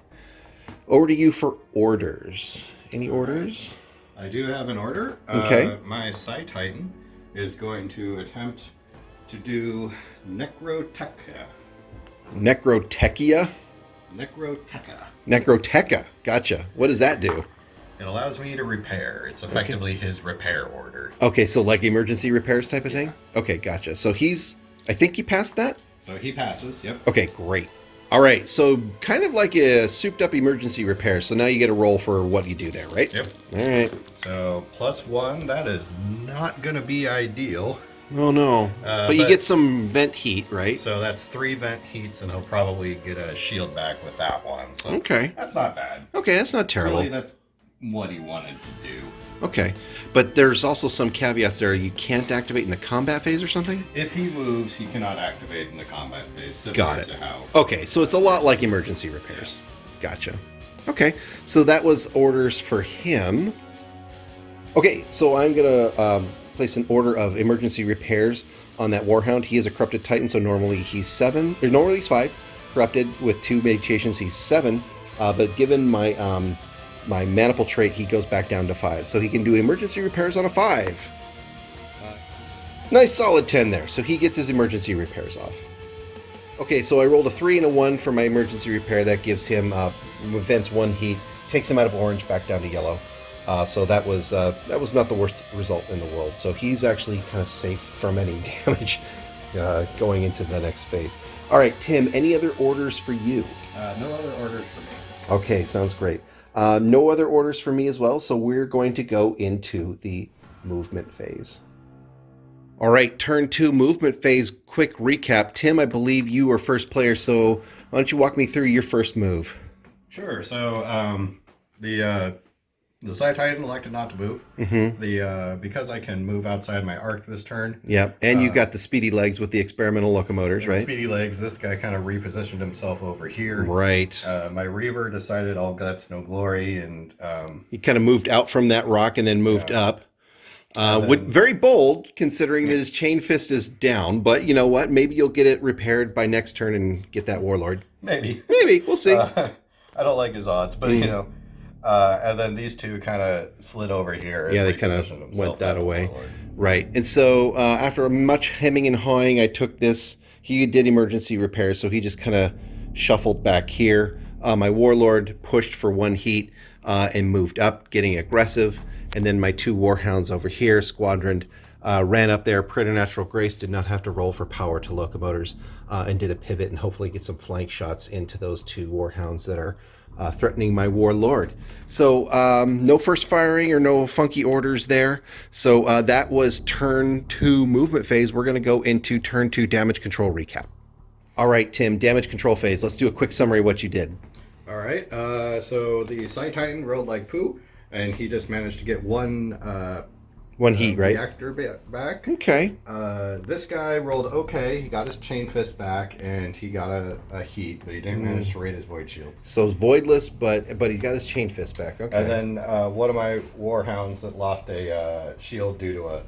Over to you for orders. Any orders? I do have an order. Okay. My Psi Titan is going to attempt to do Necroteca. Necrotechia? Necroteca. Gotcha. What does that do? It allows me to repair. It's effectively his repair order. Okay, so like emergency repairs type of thing? Okay, gotcha. So I think he passed that? So he passes, yep. Okay, great. All right, so kind of like a souped up emergency repair. So now you get a roll for what you do there, right? Yep. All right. So +1, that is not going to be ideal. Oh no. But you get some vent heat, right? So that's 3 vent heats, and he'll probably get a shield back with that one. So okay. That's not bad. Okay, that's not terrible. Really, that's what he wanted to do. Okay, but there's also some caveats there. You can't activate in the combat phase or something? If he moves, he cannot activate in the combat phase. Got it. To how. Okay, so it's a lot like emergency repairs. Gotcha. Okay, so that was orders for him. Okay, so I'm going to place an order of emergency repairs on that Warhound. He is a corrupted Titan, so normally he's 7. Or normally he's 5. Corrupted with 2 mutations, he's 7. But given my my maniple trait, he goes back down to 5. So he can do emergency repairs on a 5. Nice solid 10 there. So he gets his emergency repairs off. Okay, so I rolled a 3 and a 1 for my emergency repair. That gives him prevents 1 heat, takes him out of orange back down to yellow. So that was not the worst result in the world. So he's actually kind of safe from any damage going into the next phase. All right, Tim, any other orders for you? No other orders for me. Okay, sounds great. No other orders for me as well, so we're going to go into the movement phase. All right, turn 2, movement phase, quick recap. Tim, I believe you were first player, so why don't you walk me through your first move? Sure. So the Psi Titan elected not to move. Mm-hmm. Because I can move outside my arc this turn. Yep, and you got the speedy legs with the experimental locomotors, right? Speedy legs. This guy kind of repositioned himself over here. Right. My Reaver decided all guts, no glory, and he kind of moved out from that rock and then moved up. Very bold, considering that his chain fist is down. But you know what? Maybe you'll get it repaired by next turn and get that Warlord. Maybe. We'll see. I don't like his odds, but you know. And then these two kind of slid over here. Yeah, they kind of went that away. Right. And so after much hemming and hawing, I took this. He did emergency repairs, so he just kind of shuffled back here. My Warlord pushed for 1 heat and moved up, getting aggressive. And then my 2 Warhounds over here, squadroned, ran up there. Preternatural Grace did not have to roll for power to locomotors and did a pivot and hopefully get some flank shots into those 2 Warhounds that are threatening my Warlord. So no first firing or no funky orders there. So that was turn 2 movement phase. We're going to go into turn 2 damage control recap. All right, Tim, damage control phase. Let's do a quick summary of what you did. All right. So the Psi Titan rolled like poo, and he just managed to get 1 heat, right? Reactor back. Okay. This guy rolled okay. He got his chain fist back, and he got a heat, but he didn't manage to raid his void shield. So it's voidless, but he got his chain fist back. Okay. And then one of my Warhounds that lost a shield due to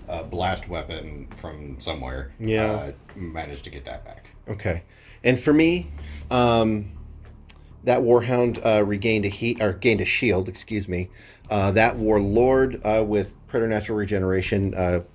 a blast weapon from somewhere. Managed to get that back. Okay. And for me, that Warhound regained a heat or gained a shield. Excuse me. That Warlord with preternatural regeneration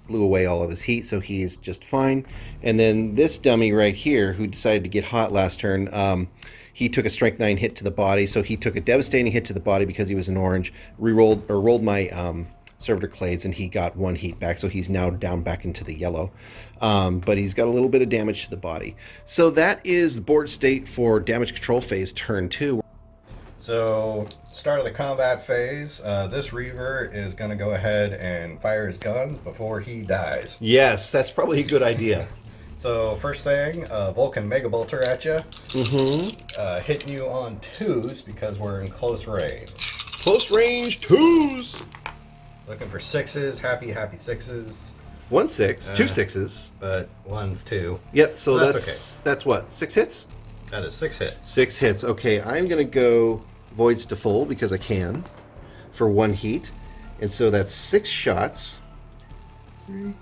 blew away all of his heat, so he's just fine. And then this dummy right here, who decided to get hot last turn, he took a strength 9 hit to the body, so he took a devastating hit to the body because he was an orange. Rolled my servitor clades, and he got 1 heat back, so he's now down back into the yellow. But he's got a little bit of damage to the body. So that is the board state for damage control phase turn 2. So, start of the combat phase, this Reaver is going to go ahead and fire his guns before he dies. Yes, that's probably a good idea. So, first thing, Vulcan Mega Bolter at you. Mm-hmm. Hitting you on 2s because we're in close range. Close range 2s. Looking for 6s, happy 6s. 1 6, 2 6s. But 1's 2. Yep, so Well, that's what, 6 hits? That is 6 hits. 6 hits. Okay, I'm going to go Voids to full because I can for 1 heat. And so that's 6 shots. 3,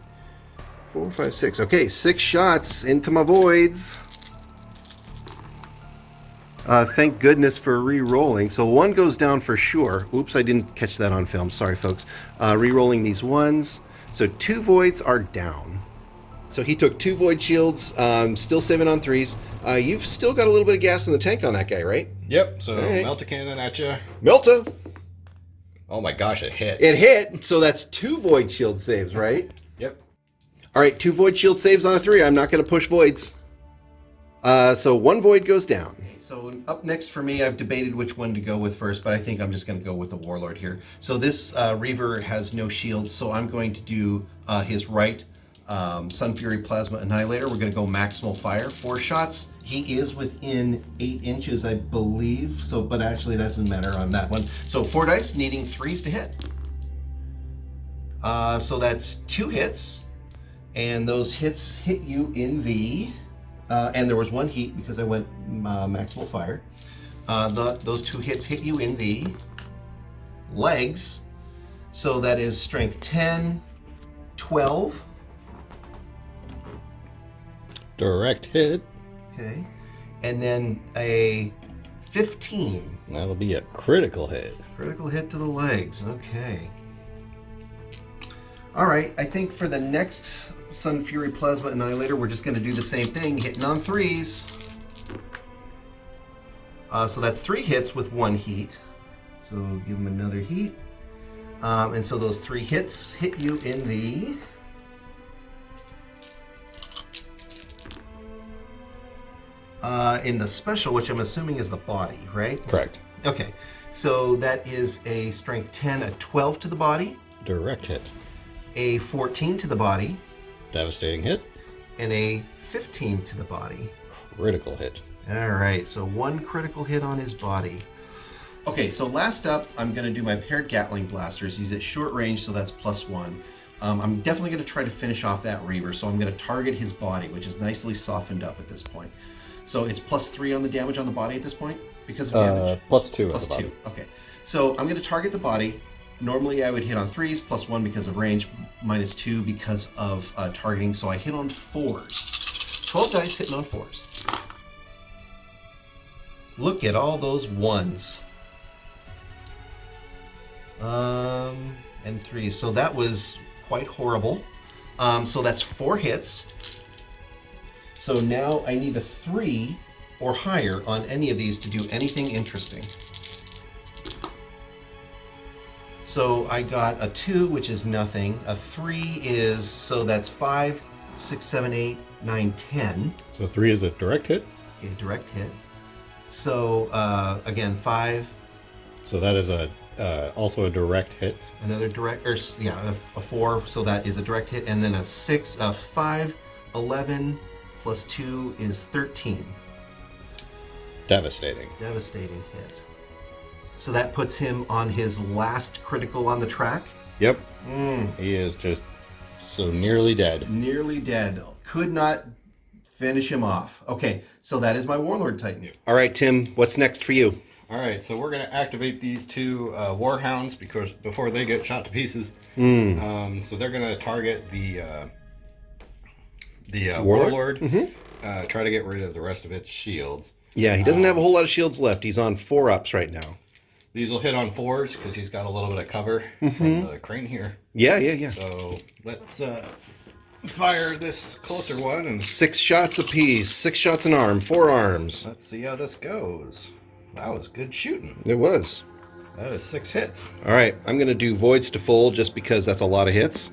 4, 5, 6. Okay, 6 shots into my Voids. Thank goodness for re-rolling. So 1 goes down for sure. Oops, I didn't catch that on film. Sorry, folks. Re-rolling these 1s. So 2 Voids are down. So he took 2 void shields, still saving on 3s. You've still got a little bit of gas in the tank on that guy, right? Yep, so right. Melt a cannon at you. Melta! Oh my gosh, it hit. It hit, so that's 2 void shield saves, right? Yep. All right, 2 void shield saves on a 3. I'm not going to push voids. So 1 void goes down. So up next for me, I've debated which one to go with first, but I think I'm just going to go with the Warlord here. So this Reaver has no shields, so I'm going to do his right Sun Fury Plasma Annihilator. We're going to go maximal fire, 4 shots. He is within 8 inches, I believe. So, but actually, it doesn't matter on that one. So 4 dice, needing 3s to hit. So that's 2 hits, and those hits hit you in the. And there was 1 heat because I went maximal fire. Those 2 hits hit you in the legs. So that is strength 10, 12. Direct hit. Okay. And then a 15. That'll be a critical hit. Critical hit to the legs. Okay. All right. I think for the next Sun Fury Plasma Annihilator, we're just going to do the same thing, hitting on 3s. So that's 3 hits with 1 heat. So give him another heat. And so those 3 hits hit you in the... in the special, which I'm assuming is the body, right? Correct. Okay, so that is a strength 10, a 12 to the body, Direct hit. a 14 to the body, Devastating hit. and a 15 to the body. Critical hit. All right, so 1 critical hit on his body. Okay, so last up, I'm going to do my paired Gatling blasters. He's at short range, so that's +1. I'm definitely going to try to finish off that Reaver, so I'm going to target his body, which is nicely softened up at this point. So it's +3 on the damage on the body at this point because of damage? +2 Plus 2. Okay. So I'm going to target the body. Normally I would hit on 3s, +1 because of range, -2 because of targeting. So I hit on 4s. 12 dice hitting on 4s. Look at all those 1s. And 3s. So that was quite horrible. So that's 4 hits. So now I need a 3 or higher on any of these to do anything interesting. So I got a 2, which is nothing. A 3 is, so that's 5, 6, 7, 8, 9, 10. So 3 is a direct hit. Okay, direct hit. So again, 5. So that is also a direct hit. Another direct, or yeah, a 4. So that is a direct hit, and then a 6, a 5, 11. Plus 2 is 13. Devastating. Devastating hit. So that puts him on his last critical on the track. Yep. He is just so nearly dead. Nearly dead. Could not finish him off. Okay, so that is my Warlord Titan. All right, Tim, what's next for you? All right, so we're going to activate these 2 Warhounds because before they get shot to pieces. So they're going to target the Warlord. Try to get rid of the rest of its shields. Yeah, he doesn't have a whole lot of shields left. He's on 4-ups right now. These will hit on 4s because he's got a little bit of cover from the crane here. Yeah. So let's fire this closer one and 6 shots apiece. 6 shots an arm. 4 arms. let's see how this goes. That was good shooting. It was. That is 6 hits. All right, I'm going to do Voids to full just because that's a lot of hits.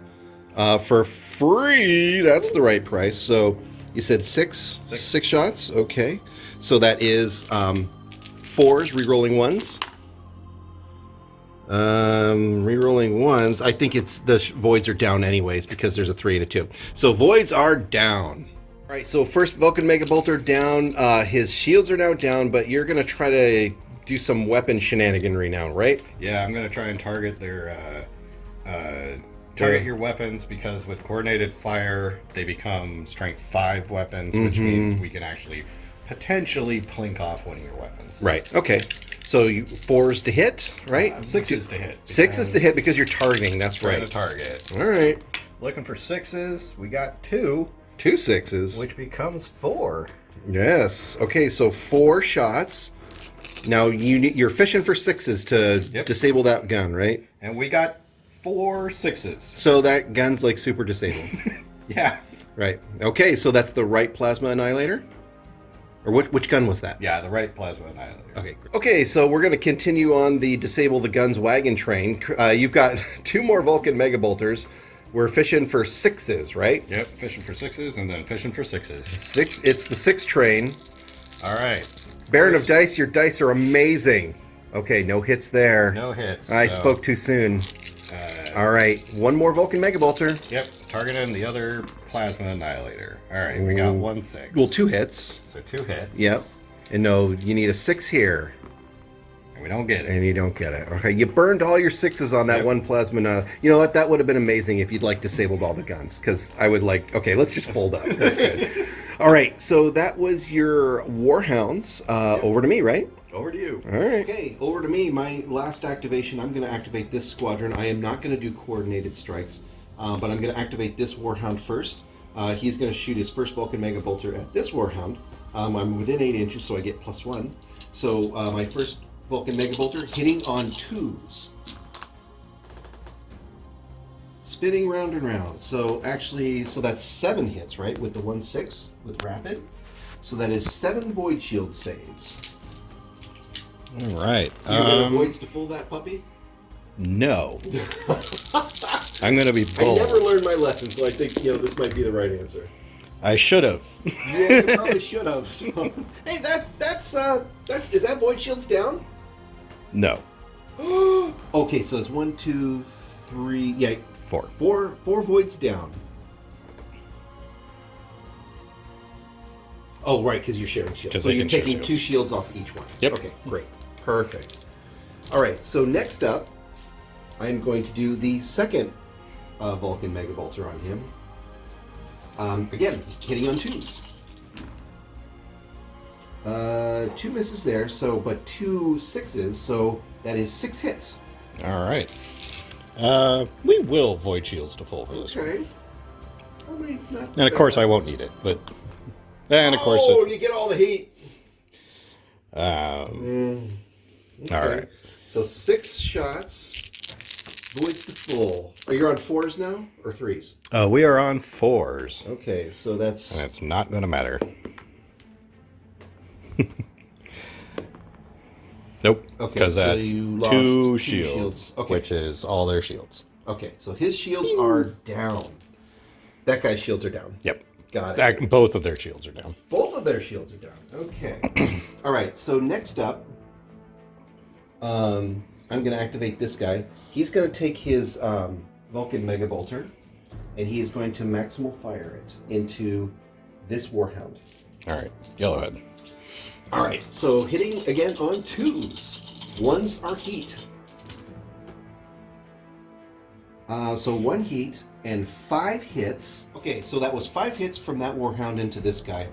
For free, that's the right price. So you said 6 shots? Okay. So that is 4s, re-rolling 1s. Re-rolling 1s. I think it's the Voids are down anyways because there's a 3 and a 2. So Voids are down. All right, so first Vulcan Mega Bolter down. His shields are now down, but you're going to try to do some weapon shenaniganry now, right? Yeah, I'm going to try and target their... target your weapons because with coordinated fire, they become strength 5 weapons, which means we can actually potentially plink off one of your weapons. Right, okay. So 4s to hit, right? 6s to hit. 6s to hit because you're targeting, that's Trying right. to target. All right. Looking for 6s. We got 2. 2 6s. Which becomes 4. Yes. Okay, so 4 shots. Now you're fishing for 6s to disable that gun, right? And we got 4 6s. So that gun's like super disabled. Yeah. Right. Okay, so that's the right plasma annihilator? Or which gun was that? Yeah, the right plasma annihilator. Okay. Okay, so we're going to continue on the disable the guns wagon train. You've got 2 more Vulcan Mega Bolters. We're fishing for 6s, right? Yep, fishing for 6s and then fishing for 6s. 6. It's the 6 train. All right. Baron of Dice, your dice are amazing. Okay, no hits there. No hits. I spoke too soon. All right, 1 more Vulcan Mega Bolter. Yep, targeting the other plasma annihilator. All right, we got 1 6. Well, 2 hits. So 2 hits. Yep. And no, you need a 6 here. And we don't get it. And you don't get it. Okay, you burned all your 6s on that one plasma. You know what? That would have been amazing if you'd like disabled all the guns. Because I would like, okay, let's just fold up. That's good. All right, so that was your Warhounds. Over to me, right? Over to you. All right. Okay, over to me. My last activation, I'm going to activate this squadron. I am not going to do coordinated strikes, but I'm going to activate this Warhound first. He's going to shoot his first Vulcan Mega Bolter at this Warhound. I'm within 8 inches, so I get +1. So my first Vulcan Mega Bolter hitting on 2s. Spinning round and round. So actually, that's 7 hits, right? With the 1/6 with rapid. So that is 7 Void Shield saves. All right. You're gonna voids to full that puppy? No. I'm gonna be I bold. never learned my lesson, so I think this might be the right answer. I should have. Yeah, you probably should have. So. Hey, that's is that Void Shields down? No. Okay, so it's 1, 2, 3. Yeah, 4. Four voids down. Oh, right, because you're sharing shields. 'Cause So they you're can share taking shields. 2 shields off each one. Yep. Okay, great. Perfect. All right, so next up, I'm going to do the second Vulcan Mega Bolter on him. Again, hitting on 2s. 2 misses there, but 2 6s, so that is 6 hits. All right. We will void shields to full for this one. Okay. Probably not And of course, I won't need it, but and of course, you get all the heat. all right. So 6 shots, voids to full. Oh, you're on 4s now or 3s? We are on 4s, Okay, so that's and it's not going to matter. Nope. Okay, Because so that's you lost 2 2 shields, shields. Okay. which is all their shields. okay. So his shields are down. That guy's shields are down. Yep. Got it. Both of their shields are down. Both of their shields are down. Okay. All right. So next up, I'm going to activate this guy. He's going to take his Vulcan Mega Bolter, and he is going to maximal fire it into this Warhound. All right. Yellowhead. All right. So hitting again on 2s. 1s are heat. So 1 heat and 5 hits. Okay, so that was 5 hits from that Warhound into this guy.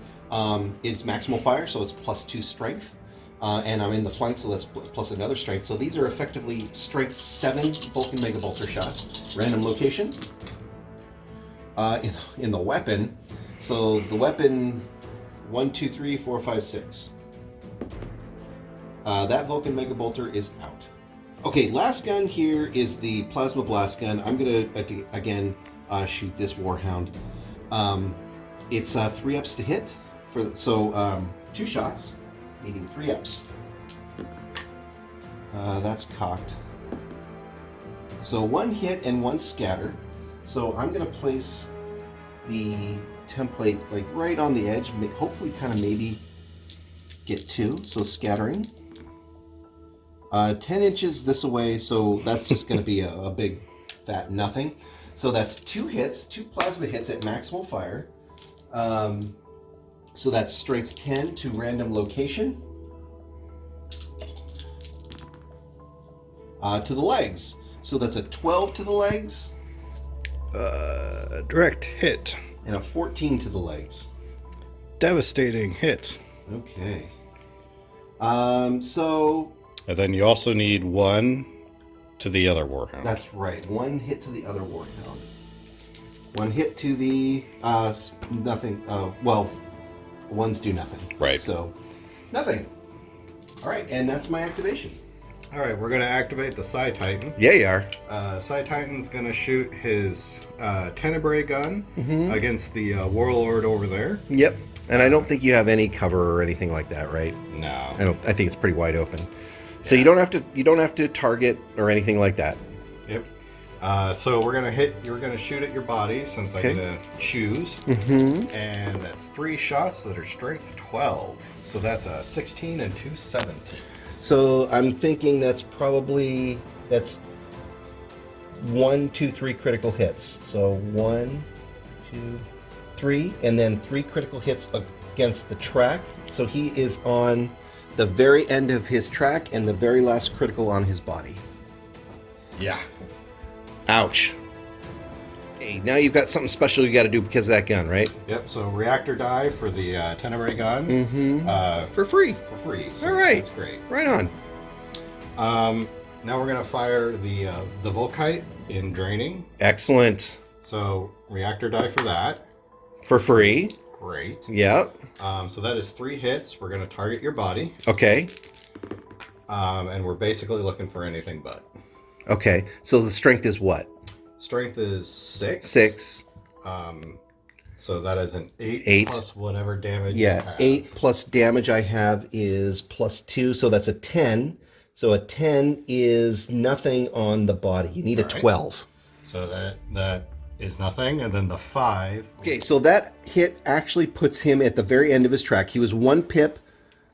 It's maximal fire, so it's +2 strength. And I'm in the flank, so that's plus another strength. So these are effectively strength 7 Vulcan Mega Bolter shots. Random location. In the weapon. So the weapon 1, 2, 3, 4, 5, 6. That Vulcan Mega Bolter is out. Okay, last gun here is the Plasma Blast Gun. I'm going to, again, shoot this Warhound. It's 3 ups to hit. So 2 shots, needing 3 ups. That's cocked. So 1 hit and 1 scatter. So I'm going to place the template like right on the edge, hopefully kind of maybe get 2. So scattering. 10 inches this away, so that's just going to be a big fat nothing. So that's 2 hits, 2 plasma hits at maximal fire. So that's strength 10 to random location. To the legs. So that's a 12 to the legs. Direct hit. And a 14 to the legs. Devastating hit. Okay. So... And then you also need 1 to the other Warhound. That's right. 1 hit to the other Warhound. 1 hit to the... nothing. Well, 1s do nothing. Right. So, nothing. All right, and that's my activation. All right, we're going to activate the Psi Titan. Yeah, you are. Psi Titan's going to shoot his Tenebrae gun against the Warlord over there. Yep. And I don't think you have any cover or anything like that, right? No. I think it's pretty wide open. So you don't have to target or anything like that. Yep. So we're gonna hit. You're gonna shoot at your body since I get to choose. Mm-hmm. And that's 3 shots that are strength 12. So that's a 16 and 2 17. So I'm thinking that's 1, 2, 3 critical hits. So 1, 2, 3, and then 3 critical hits against the track. So he is on the very end of his track and the very last critical on his body. Yeah. Ouch. Hey, now you've got something special you got to do because of that gun, right? Yep. So reactor die for the Tenebrae gun. Mm-hmm. For free. For free. So All right. That's great. Right on. Now we're gonna fire the Volkite in draining. Excellent. So reactor die for that. For free. Great. Yep. So that is 3 hits. We're going to target your body. Okay. And we're basically looking for anything but. Okay. So the strength is what? Strength is 6. 6. So that is an 8, 8 plus whatever damage you Yeah, have. 8 plus damage I have is plus 2, so that's a 10. So a 10 is nothing on the body. You need a 12. So that is nothing, and then the 5. Okay, so that hit actually puts him at the very end of his track. He was 1 pip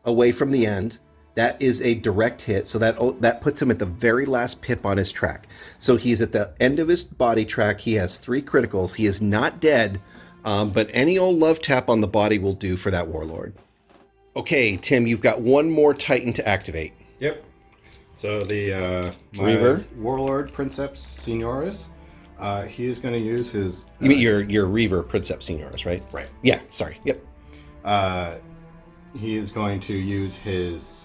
away from the end. That is a direct hit, so that puts him at the very last pip on his track. So he's at the end of his body track. He has 3 criticals. He is not dead, but any old love tap on the body will do for that Warlord. Okay, Tim, you've got 1 more Titan to activate. Yep. So the Reaver? Warlord Princeps Senioris, he is going to use his... You mean your Reaver Princeps Senioris, right? Right. Yeah, sorry. Yep. He is going to use his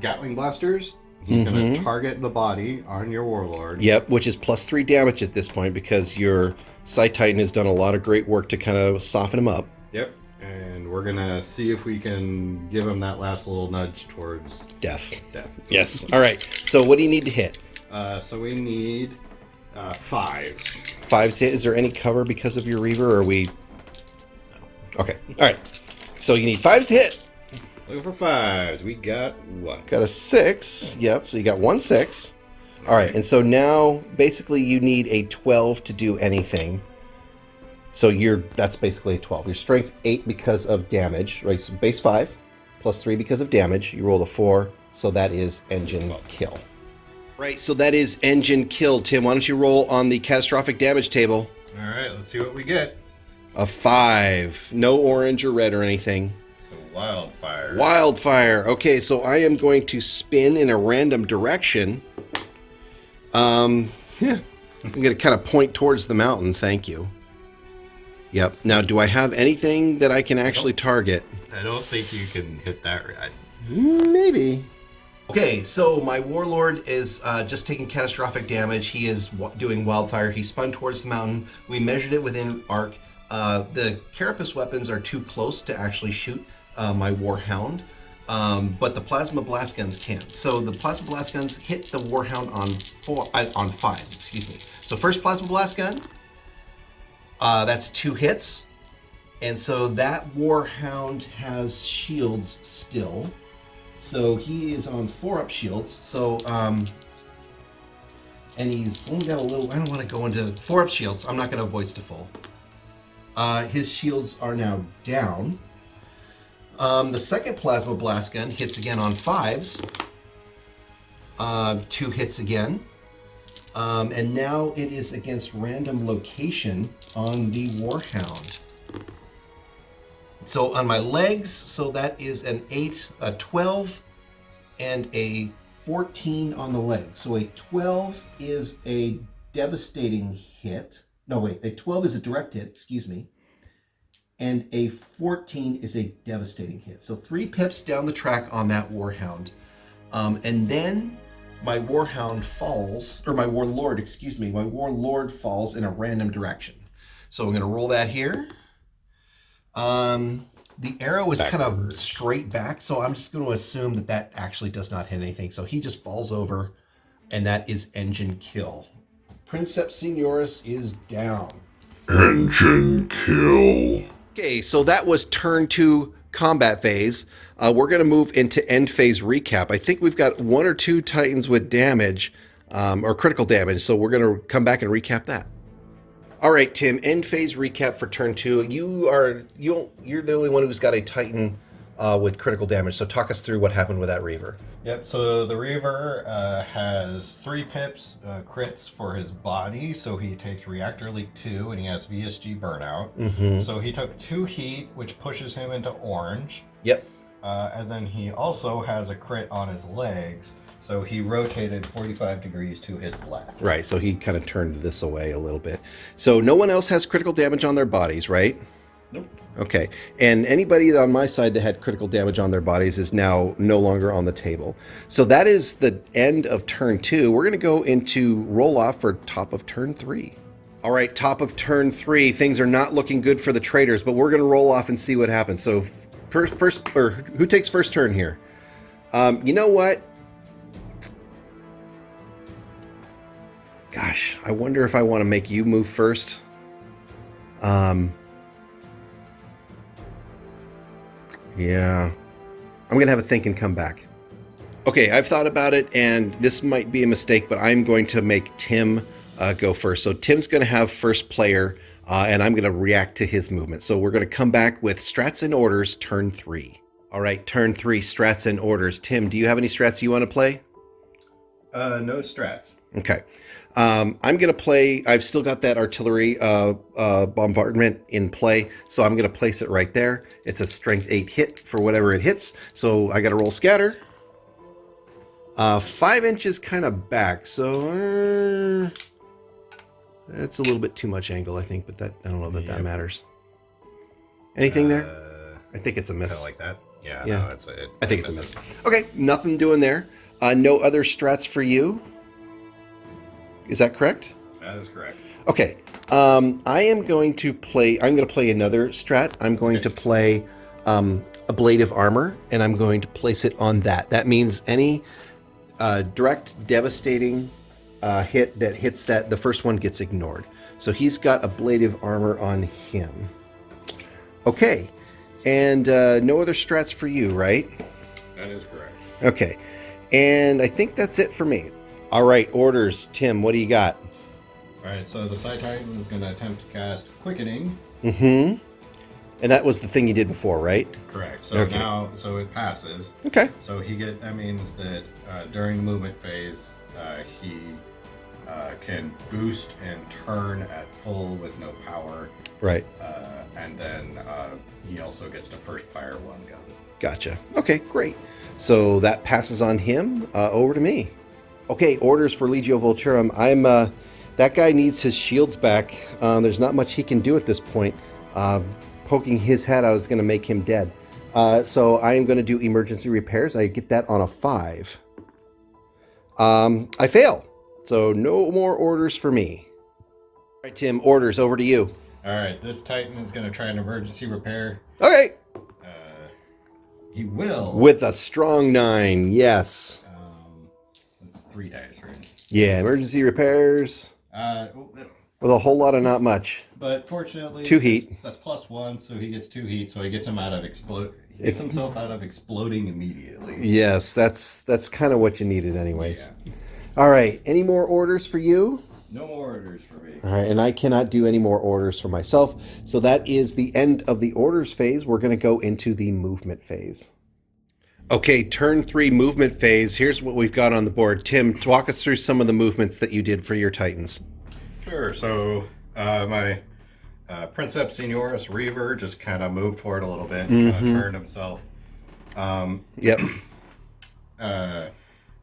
Gatling blasters. He's going to target the body on your Warlord. Yep, which is plus 3 damage at this point because your Psi Titan has done a lot of great work to kind of soften him up. Yep. And we're going to see if we can give him that last little nudge towards Death. Yes. All right. So what do you need to hit? So we need 5. 5 hit. Is there any cover because of your Reaver, or are we... No. Okay. All right. So you need 5 to hit. Looking for 5s. We got 1. Got a 6. Yep. So you got 1 6. All right. And so now basically you need a 12 to do anything. So that's basically a 12. Your strength 8 because of damage, right? So base 5 plus 3 because of damage. You rolled a 4, so that is engine kill. Right, so that is engine kill. Tim, why don't you roll on the catastrophic damage table? All right, let's see what we get. A 5. No orange or red or anything. So wildfire. Wildfire. Okay, so I am going to spin in a random direction. I'm going to kind of point towards the mountain. Thank you. Yep. Now, do I have anything that I can actually target? I don't think you can hit that right. Maybe. Okay, so my Warlord is just taking catastrophic damage. He is doing wildfire. He spun towards the mountain. We measured it within arc. The Carapace weapons are too close to actually shoot my Warhound, but the Plasma Blast Guns can. So the Plasma Blast Guns hit the Warhound on 5. Excuse me. So first Plasma Blast Gun. That's 2 hits. And so that Warhound has shields still. So he is on 4-up shields. So, and he's only got a little, I don't want to go into 4-up shields. I'm not going to avoid Stafol. His shields are now down. The second Plasma Blast Gun hits again on 5s. 2 hits again. And now it is against random location on the Warhound. So on my legs, so that is an 8, a 12, and a 14 on the leg. So a 12 is a devastating hit. No, wait, a 12 is a direct hit, excuse me. And a 14 is a devastating hit. So 3 pips down the track on that Warhound. And then my Warhound falls, or my Warlord, excuse me, my Warlord falls in a random direction. So I'm going to roll that here. The arrow is kind of straight back, so I'm just going to assume that that actually does not hit anything. So he just falls over, and that is engine kill. Princeps Senioris is down. Engine kill. Okay, so that was turn 2 combat phase. We're going to move into end phase recap. I think we've got 1 or 2 Titans with damage, or critical damage, so we're going to come back and recap that. All right, Tim, end phase recap for turn 2. You're the only one who's got a Titan with critical damage, so talk us through what happened with that Reaver. Yep, so the Reaver has 3 pips crits for his body, so he takes Reactor Leak 2, and he has VSG Burnout. Mm-hmm. So he took 2 heat, which pushes him into orange. Yep. And then he also has a crit on his legs, so he rotated 45 degrees to his left. Right, so he kind of turned this away a little bit. So no one else has critical damage on their bodies, right? Nope. Okay, and anybody on my side that had critical damage on their bodies is now no longer on the table. So that is the end of turn 2. We're going to go into roll off for top of turn 3. All right, top of turn 3. Things are not looking good for the traders, but we're going to roll off and see what happens. So who takes first turn here? You know what? Gosh, I wonder if I want to make you move first. Yeah. I'm going to have a think and come back. Okay, I've thought about it, and this might be a mistake, but I'm going to make Tim go first. So Tim's going to have first player, and I'm going to react to his movement. So we're going to come back with strats and orders, turn 3. All right, turn 3, strats and orders. Tim, do you have any strats you want to play? No strats. Okay. I'm going to play, I've still got that artillery bombardment in play, so I'm going to place it right there. It's a strength 8 hit for whatever it hits, so I got to roll scatter. 5 inches kind of back, so that's a little bit too much angle, I think, but that I don't know that that matters. Anything there? I think it's a miss. Kind of like that. Yeah. Yeah. No, I think it's a miss. Okay, nothing doing there. No other strats for you. Is that correct? That is correct. Okay. I am going to play. I'm going to play another strat. I'm going to play ablative armor, and I'm going to place it on that. That means any direct, devastating hit that hits that, the first one gets ignored. So he's got ablative armor on him. Okay. And no other strats for you, right? That is correct. Okay. And I think that's it for me. All right, orders. Tim, what do you got? All right, so the Psi Titan is going to attempt to cast Quickening. Mm-hmm. And that was the thing you did before, right? Correct. So Okay. now, so it passes. Okay. So that means that during the movement phase, he can boost and turn at full with no power. Right. And then he also gets to first fire one gun. Gotcha. Okay, great. So that passes on him. Over to me. Okay, orders for Legio Vulturum. That guy needs his shields back. There's not much he can do at this point. Poking his head out is going to make him dead. So I am going to do emergency repairs. I get that on a 5. I fail. So no more orders for me. All right, Tim, orders over to you. All right, this Titan is going to try an emergency repair. Okay. He will. With a strong 9, yes. It's 3 dice, right? Yeah, emergency repairs. With a whole lot of not much. But fortunately, 2 heat. That's +1, so he gets 2 heat, so he gets himself out of exploding immediately. Yes, that's kind of what you needed anyways. Yeah. All right, any more orders for you? No more orders for me. All right, and I cannot do any more orders for myself. So that is the end of the orders phase. We're going to go into the movement phase. Okay, turn 3 movement phase. Here's what we've got on the board. Tim, walk us through some of the movements that you did for your Titans. Sure. So my Princeps Senioris Reaver just kind of moved forward a little bit, turned himself. Yep.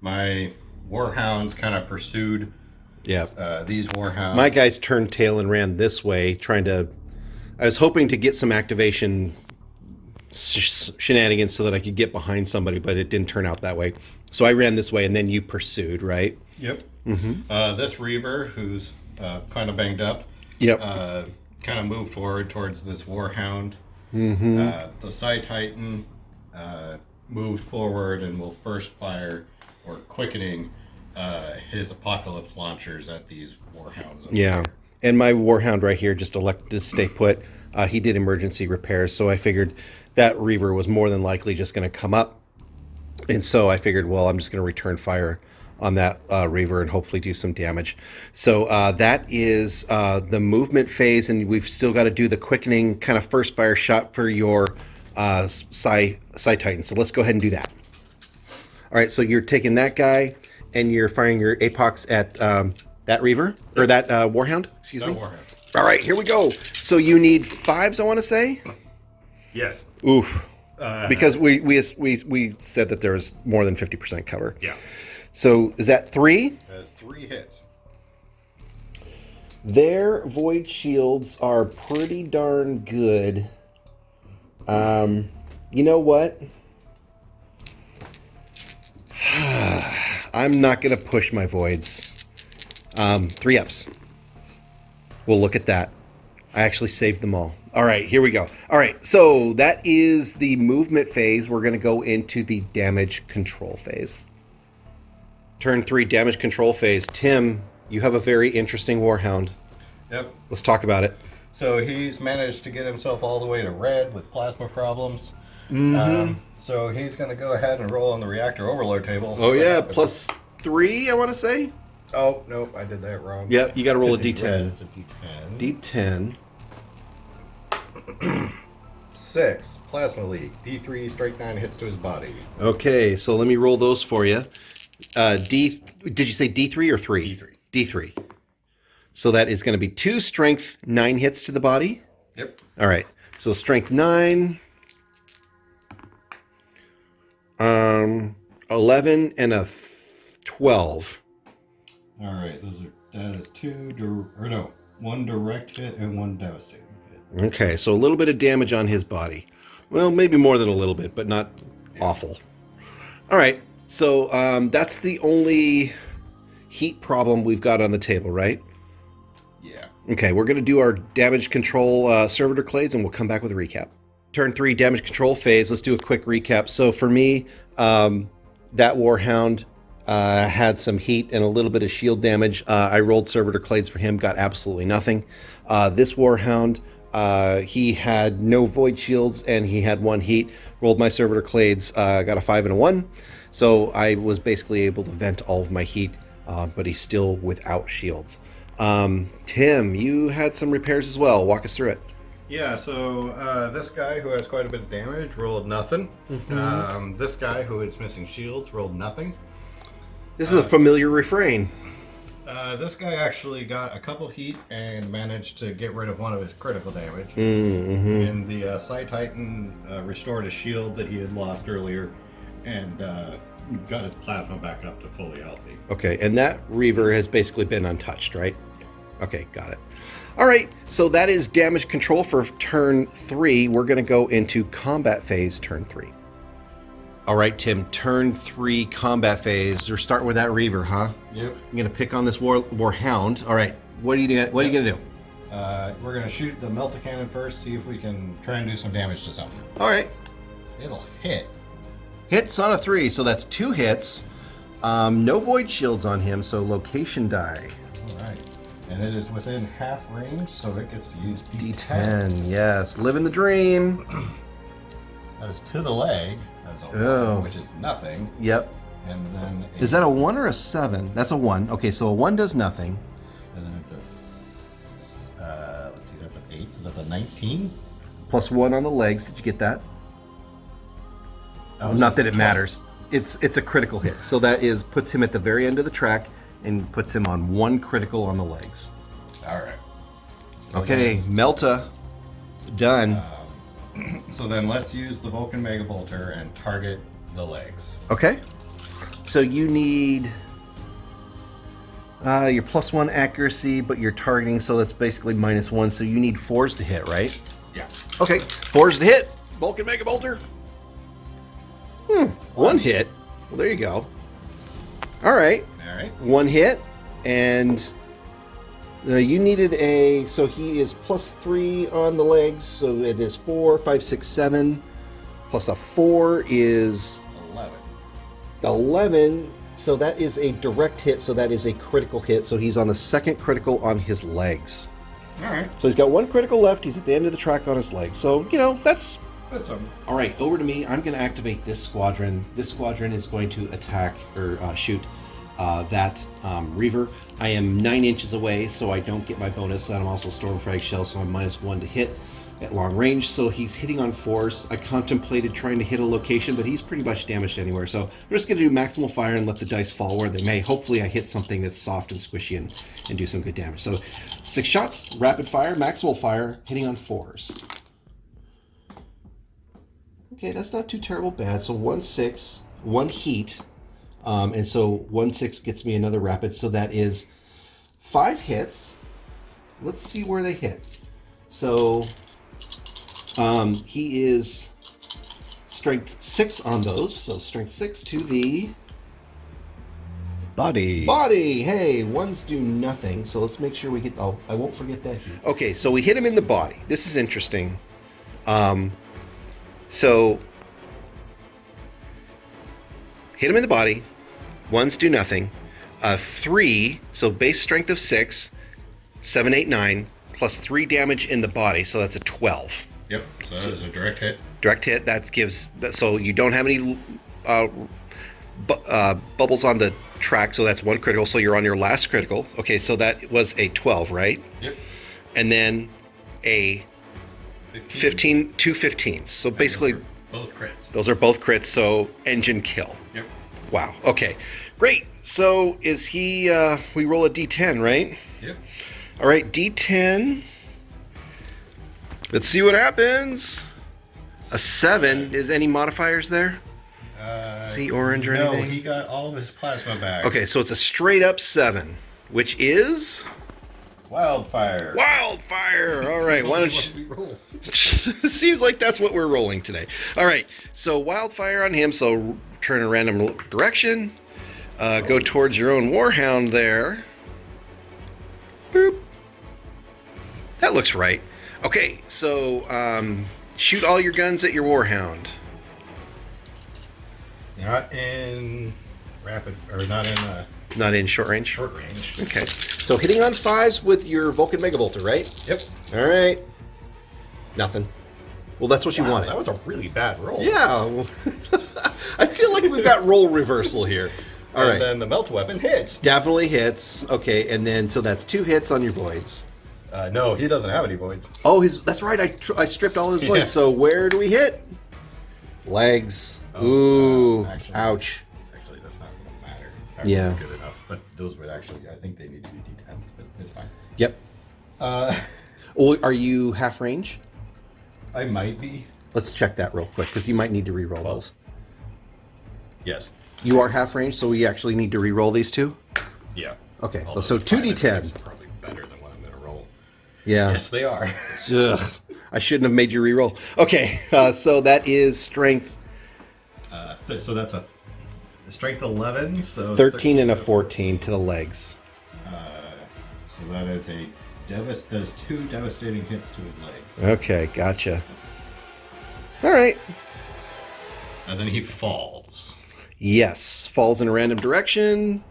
My Warhounds kind of pursued. Yeah. These Warhounds. My guys turned tail and ran this way, I was hoping to get some activation shenanigans so that I could get behind somebody, but it didn't turn out that way. So I ran this way, and then you pursued, right? Yep. Mm-hmm. This Reaver, who's kind of banged up, yep, kind of moved forward towards this Warhound. The Psi Titan moved forward and will first fire, or quickening, his Apocalypse launchers at these Warhounds. Yeah. And my Warhound right here just elected to stay put. He did emergency repairs, so I figured that Reaver was more than likely just going to come up. And so I figured, well, I'm just going to return fire on that Reaver and hopefully do some damage. So that is the movement phase, and we've still got to do the quickening kind of first fire shot for your Psi Titan. So let's go ahead and do that. All right, so you're taking that guy, and you're firing your Apox at that Reaver, or that Warhound, excuse me? Warhound. All right, here we go. So you need 5s, I want to say? Yes. Oof. Because we said that there was more than 50% cover. Yeah. So is that 3? Has 3 hits. Their void shields are pretty darn good. You know what? I'm not going to push my voids. 3 ups. Well, look at that. I actually saved them all. All right, here we go. All right, so that is the movement phase. We're going to go into the damage control phase. Turn 3, damage control phase. Tim, you have a very interesting Warhound. Yep. Let's talk about it. So he's managed to get himself all the way to red with plasma problems. So he's going to go ahead and roll on the reactor overload table. Oh, yeah, +3, I want to say. Oh, nope, I did that wrong. Yeah, you got to roll a D10. D10. It's a D10. D10. 6, plasma leak. D3, strike 9 hits to his body. Okay, so let me roll those for you. Did you say D3 or 3? D3. D3. So that is going to be 2 strength, 9 hits to the body. Yep. All right. So strength 9, 11, and a 12. All right, that is 1 direct hit and 1 devastating hit. Okay, so a little bit of damage on his body. Well, maybe more than a little bit, but not awful. All right, so that's the only heat problem we've got on the table, right? Yeah. Okay, we're going to do our damage control servitor clades, and we'll come back with a recap. Turn 3, damage control phase. Let's do a quick recap. So for me, that Warhound had some heat and a little bit of shield damage. I rolled servitor clades for him, got absolutely nothing. This Warhound, he had no void shields and he had 1 heat. Rolled my servitor clades, got a 5 and a 1. So I was basically able to vent all of my heat, but he's still without shields. Tim, you had some repairs as well. Walk us through it. Yeah, so this guy who has quite a bit of damage rolled nothing. This guy who is missing shields rolled nothing. This is a familiar refrain. This guy actually got a couple heat and managed to get rid of 1 of his critical damage. And the Psi Titan restored a shield that he had lost earlier and got his plasma back up to fully healthy. Okay, and that Reaver has basically been untouched, right? Okay, got it. All right, so that is damage control for turn 3. We're going to go into combat phase turn 3. All right, Tim, turn 3 combat phase. You're starting with that Reaver, huh? Yep. I'm going to pick on this Warhound. All right, what are you going to do? We're going to shoot the melta cannon first, see if we can try and do some damage to something. All right. It'll hit. Hits on a 3, so that's 2 hits. No void shields on him, so location die. All right. And it is within half range, so it gets to use D10, yes. Living the dream. That is to the leg. That's a 1, which is nothing. Yep. And then... Is that a 1 or a 7? That's a 1. Okay, so a 1 does nothing. And then it's a... let's see, that's an 8, so that's a 19. Plus 1 on the legs. Did you get that? Oh, not that it matters. It's a critical hit. So that puts him at the very end of the track and puts him on 1 critical on the legs. All right. So okay, then, Melta. Done. So then let's use the Vulcan Mega Bolter and target the legs. Okay. So you need your +1 accuracy, but you're targeting, so that's basically -1. So you need 4s to hit, right? Yeah. Okay, 4s to hit. Vulcan Mega Bolter. 1 hit. Well, there you go. All right. 1 hit, and you needed so he is +3 on the legs, so it is 4, 5, 6, 7, plus a 4 is 11, so that is a direct hit, so that is a critical hit, so he's on the 2nd critical on his legs. All right. So he's got 1 critical left, he's at the end of the track on his legs, so, that's... All right, over to me. I'm going to activate this squadron. This squadron is going to attack or shoot that Reaver. I am 9 inches away, so I don't get my bonus. And I'm also Stormfrag Shell, so I'm -1 to hit at long range. So he's hitting on 4s. I contemplated trying to hit a location, but he's pretty much damaged anywhere. So I'm just going to do maximal fire and let the dice fall where they may. Hopefully I hit something that's soft and squishy and do some good damage. So 6 shots, rapid fire, maximal fire, hitting on 4s. Okay, that's not too terrible bad. So 1, 6, 1 heat. And so 1, 6 gets me another rapid. So that is 5 hits. Let's see where they hit. So he is strength 6 on those. So strength 6 to the Body. Body. Hey, ones do nothing. So let's make sure we get. Oh, I won't forget that heat. Okay, so we hit him in the body. This is interesting. So hit him in the body. Ones do nothing. 3. So base strength of 6. 7, 8, 9 plus 3 damage in the body. So that's a 12. Yep. So that is a direct hit. Direct hit. That gives. So you don't have any bubbles on the track. So that's 1 critical. So you're on your last critical. Okay. So that was a 12, right? Yep. And then a 15, 2 15s. So basically, both crits. Those are both crits. So engine kill. Yep. Wow. Okay. Great. So is he? We roll a D10, right? Yep. All right. D10. Let's see what happens. A 7. Is any modifiers there? Is he orange or anything? No, he got all of his plasma back. Okay, so it's a straight up 7, which is Wildfire. Wildfire. All right. Why don't you roll? It seems like that's what we're rolling today. All right. So Wildfire on him. So turn a random direction. Go towards your own Warhound there. Boop. That looks right. Okay. So shoot all your guns at your Warhound. Not in rapid, or not in Not in short range. short range. Okay. So hitting on 5s with your Vulcan Megabolter, right? Yep. All right. Nothing. Well, that's what you wanted. That was a really bad roll. Yeah. Well, I feel like we've got role reversal here. All and right. then the melt weapon hits. Definitely hits. Okay, and then so that's 2 hits on your voids. No, he doesn't have any voids. Oh, that's right. I stripped all his voids. Yeah. So where do we hit? Legs. Ooh. Ouch. Actually, that's not going to matter. Yeah. Good enough. But those would actually, I think they need to be D10s, but it's fine. Yep. Oh, are you half range? I might be. Let's check that real quick because you might need to re-roll those. Yes. You are half range, so we actually need to re-roll these two? Yeah. Okay, Although so the 5 and 6 2d10. are probably better than what I'm going to roll. Yeah. Yes, they are. Ugh. I shouldn't have made you re-roll. Okay, so that is strength So that's a strength 11. So 13 and a 14 to the legs. So that is that is 2 devastating hits to his legs. Okay, gotcha. All right. And then he falls Yes, falls in a random direction.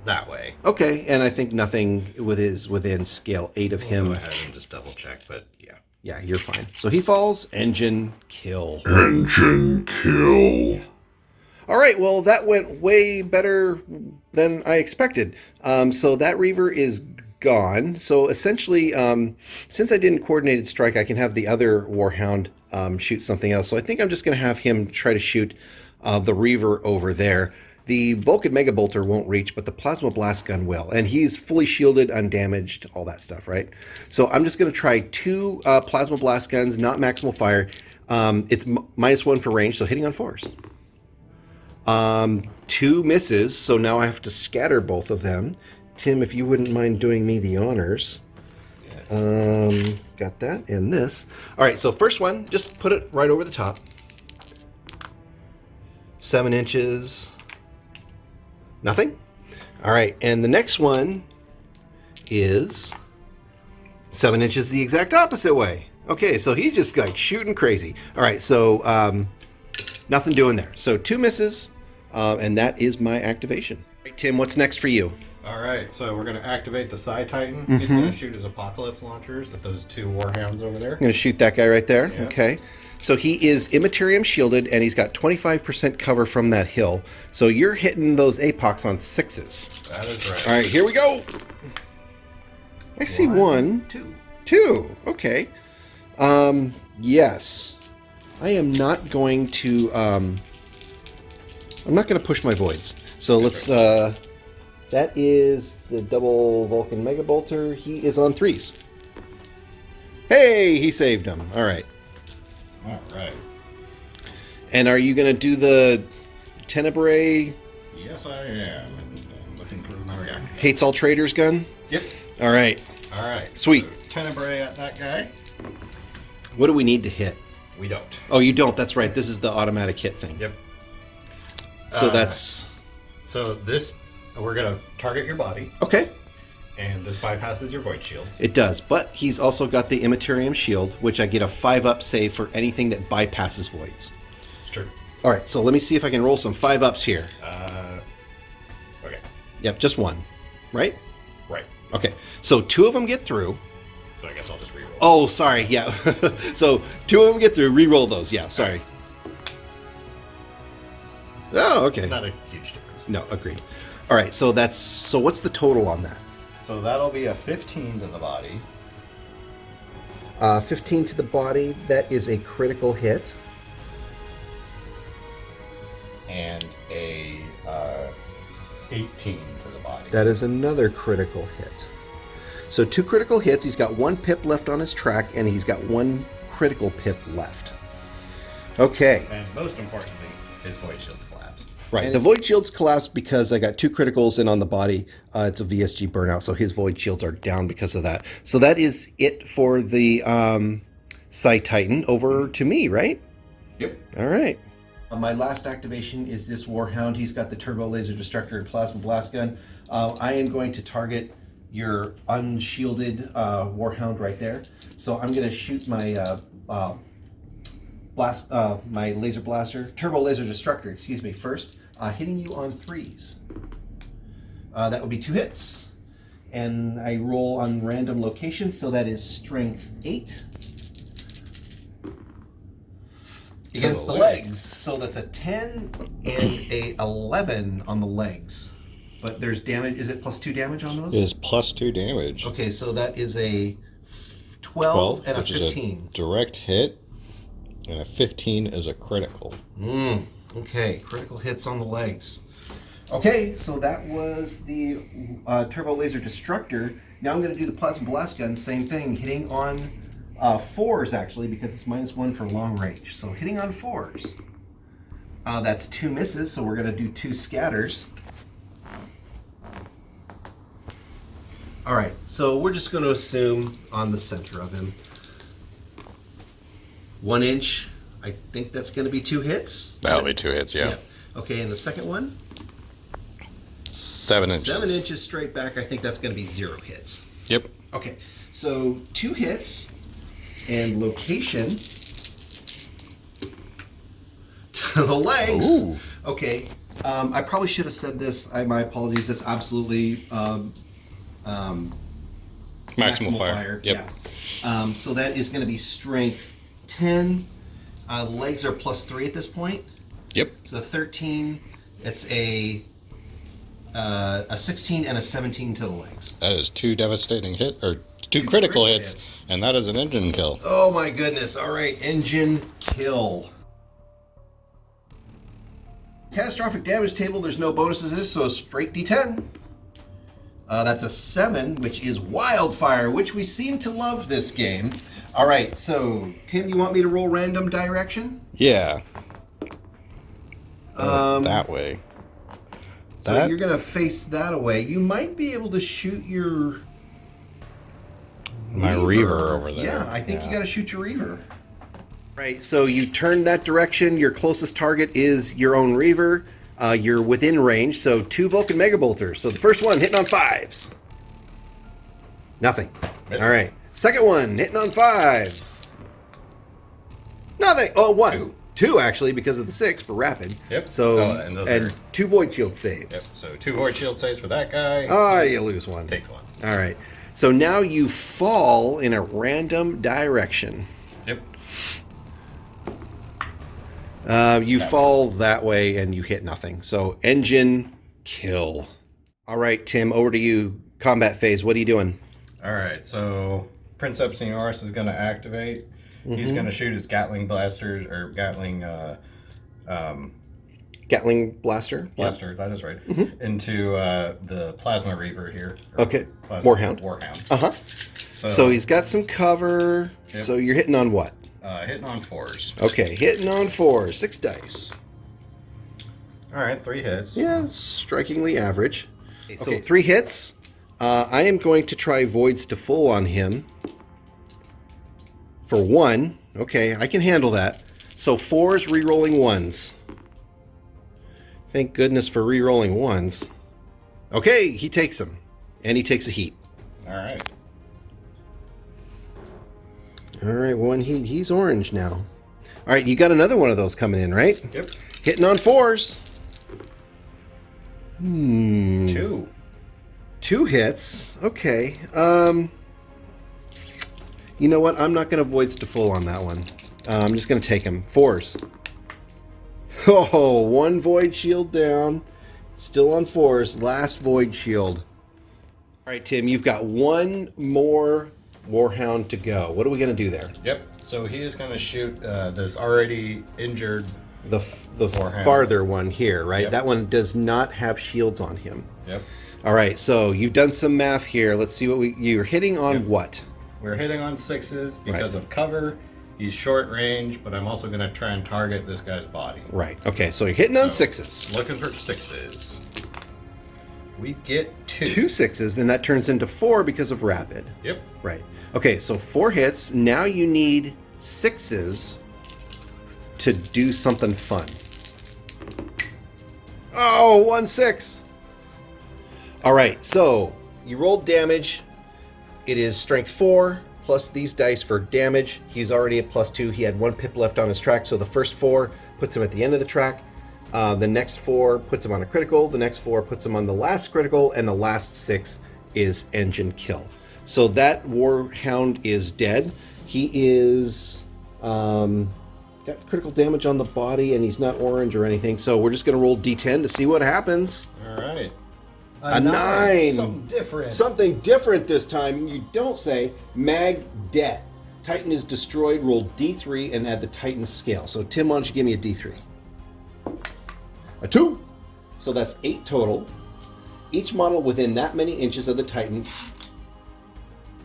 that way. Okay, and I think nothing within scale 8 of Go him. ahead and just double check, but yeah. Yeah, you're fine. So he falls, engine kill. Engine kill. All right, well, that went way better than I expected. So that Reaver is gone. So essentially, since I didn't coordinated strike, I can have the other Warhound shoot something else. So I think I'm just going to have him try to shoot the Reaver over there. The Vulcan Megabolter won't reach, but the Plasma Blast Gun will. And he's fully shielded, undamaged, all that stuff, right? So I'm just going to try 2 Plasma Blast Guns, not maximal fire. It's -1 for range, so hitting on 4s. 2 misses, so now I have to scatter both of them. Tim, if you wouldn't mind doing me the honors. Got that, and this. All right, so first one, just put it right over the top. 7 inches. Nothing? All right, and the next one is 7 inches the exact opposite way. Okay, so he's just like shooting crazy. All right, so nothing doing there. So 2 misses, and that is my activation. All right, Tim, what's next for you? All right, so we're going to activate the Psi Titan. He's going to shoot his Apocalypse launchers at those 2 Warhounds over there. I'm going to shoot that guy right there. Yeah. Okay. So he is Immaterium shielded, and he's got 25% cover from that hill. So you're hitting those Apocs on 6s. That is right. All right, here we go. I see 1, 2. Okay. Yes. I am not going to. I'm not going to push my voids. So let's. That is the double Vulcan Megabolter. He is on 3s. Hey, he saved him. All right. All right. And are you going to do the Tenebrae Yes, I am. And I'm looking for Maria. Hates All Traitors gun? Yep. All right. All right. Sweet. So, Tenebrae at that guy. What do we need to hit? We don't. Oh, you don't. That's right. This is the automatic hit thing. Yep. So that's... So this We're gonna target your body, Okay. and this bypasses your void shields. It does, but he's also got the Immaterium Shield, which I get a 5-up save for anything that bypasses voids. It's true. All right, so let me see if I can roll some 5-ups here. Okay. Yep, just one, right? Right. Okay, so 2 of them get through. So I guess I'll just reroll. Oh, sorry, yeah. So 2 of them get through, re-roll those, yeah, sorry. Oh, okay. Not a huge difference. No, agreed. All right, so what's the total on that? So that'll be a 15 to the body. 15 to the body, that is a critical hit. And a 18 to the body. That is another critical hit. So 2 critical hits, he's got 1 pip left on his track, and he's got 1 critical pip left. Okay. And most importantly, his void shields collapse. Right, the void shields collapsed because I got 2 criticals, and on the body, it's a VSG burnout, so his void shields are down because of that. So that is it for the Psi Titan. Over to me, right? Yep. All right. My last activation is this Warhound. He's got the Turbo Laser Destructor and Plasma Blast Gun. I am going to target your unshielded Warhound right there. So I'm going to shoot my my laser blaster, Turbo Laser Destructor, excuse me, first, hitting you on 3s. That would be 2 hits. And I roll on random locations, so that is Strength 8. Against the legs. So that's a 10 and a 11 on the legs. But there's damage. Is it +2 damage on those? It is +2 damage. Okay, so that is a 12 and a 15. Direct hit, and a 15 is a critical. Okay, critical hits on the legs. Okay, so that was the Turbo Laser Destructor. Now I'm going to do the Plasma Blast Gun, same thing, hitting on 4s actually, because it's -1 for long range. So hitting on 4s. That's 2 misses, so we're going to do 2 scatters. All right, so we're just going to assume on the center of him. 1 inch, I think that's going to be 2 hits. That'll be 2 hits, yeah. Okay, and the second one? 7 inches. 7 inches straight back, I think that's going to be 0 hits. Yep. Okay, so 2 hits and location to the legs. Ooh. Okay, I probably should have said this. My apologies. That's absolutely maximal fire. Yep. Yeah. So that is going to be strength 10. Legs are +3 at this point. Yep. So 13. It's a 16 and a 17 to the legs. That is 2 devastating hit, or 2 critical hits, and that is an engine kill. Oh my goodness. All right, engine kill. Catastrophic damage table, there's no bonuses in this, so straight D10. That's a 7, which is wildfire, which we seem to love this game. All right, so Tim, you want me to roll random direction? Yeah. That way. So you're going to face that away. You might be able to shoot your... My Reaver over there. Yeah, I think you got to shoot your Reaver. Right, so you turn that direction. Your closest target is your own Reaver. You're within range, so 2 Vulcan Mega Bolters. So the first one hitting on 5s. Nothing. Misses. All right. Second one hitting on 5s. Nothing. Oh, 1. 2. 2 actually, because of the 6 for rapid. Yep. So and 2 Void Shield saves. Yep. So 2 void shield saves for that guy. Ah, you lose 1. Takes 1. All right. So now you fall in a random direction. Yep. You fall that way and you hit nothing. So engine kill. All right, Tim, over to you. Combat phase. What are you doing? All right. So Princeps Senioris is going to activate. He's going to shoot his Gatling blasters, or Gatling Gatling blaster. blaster. That is right. Into the Plasma Reaver here. Okay. Warhound. So he's got some cover. Yep. So you're hitting on what? Hitting on 4s. Okay, hitting on 4. 6 dice. All right, 3 hits. Yeah, strikingly average. Okay, so 3 hits. I am going to try Voids to full on him. For 1. Okay, I can handle that. So 4s, re-rolling 1s. Thank goodness for re-rolling 1s. Okay, he takes him. And he takes a heat. All right. All right, one heat. He's orange now. All right, you got another one of those coming in, right? Yep. Hitting on 4s. Two. 2 hits. Okay. You know what? I'm not going to Voids to full on that one. I'm just going to take him. 4s. Oh, 1 Void Shield down. Still on 4s. Last Void Shield. All right, Tim, you've got 1 more Warhound to go. What are we going to do there? Yep. So he is going to shoot this already injured The Warhound. farther one here, right? Yep. That one does not have shields on him. Yep. All right, so you've done some math here. Let's see what you're hitting on. Yep. What? We're hitting on 6s because of cover. He's short range, but I'm also going to try and target this guy's body. Right. Okay, so you're hitting on So, 6s. Looking for 6s. We get 2. 2 6s, then that turns into 4 because of rapid. Yep. Right. Okay, so 4 hits. Now you need 6s to do something fun. Oh, 1 6. All right, so you rolled damage. It is strength 4 plus these dice for damage. He's already at +2. He had 1 pip left on his track, so the first 4 puts him at the end of the track. The next 4 puts him on a critical. The next 4 puts him on the last critical, and the last 6 is engine kill. So that Warhound is dead. He is got critical damage on the body, and he's not orange or anything. So we're just going to roll D10 to see what happens. All right. A 9. Something different. Something different this time. You don't say. Mag Det. Titan is destroyed. Roll D3 and add the Titan's scale. So Tim, why don't you give me a D3? A 2. So that's 8 total. Each model within that many inches of the Titan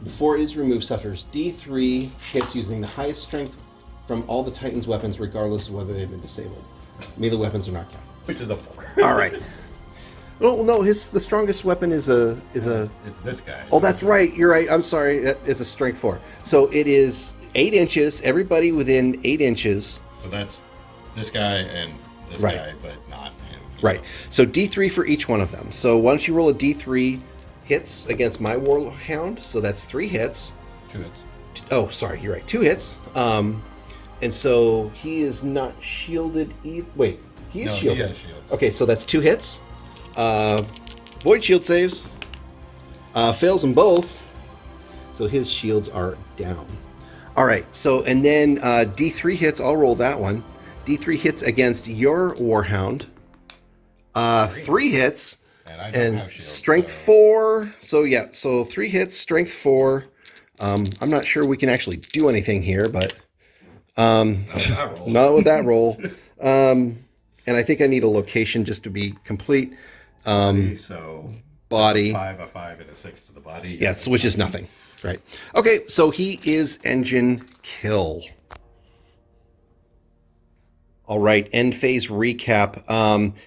before it is removed suffers D3 hits using the highest strength from all the Titan's weapons, regardless of whether they've been disabled. Melee weapons are not counted. Which is a 4. All right. Well, no, the strongest weapon is a. It's this guy. Oh, that's right. You're right. I'm sorry. It's a strength 4. So it is 8 inches. Everybody within 8 inches. So that's this guy and this Right. guy, but not him. Right. So D3 for each one of them. So why don't you roll a D3 hits against my Warhound? So that's 3 hits. 2 hits. Oh, sorry. You're right. 2 hits. And so he is not shielded. Wait, he is shielded. He has shields. Okay, so that's 2 hits. Void shield saves. Fails them both. So his shields are down. All right. So and then D3 hits. I'll roll that one. D3 hits against your Warhound. 3 hits. And I don't have shields, strength so- 4. So yeah. So 3 hits. Strength 4. I'm not sure we can actually do anything here, but not with that roll. And I think I need a location just to be complete. So Body. 5, a 5, and a 6 to the body. Yes, which is nothing. Right. Okay, so he is engine kill. All right, end phase recap.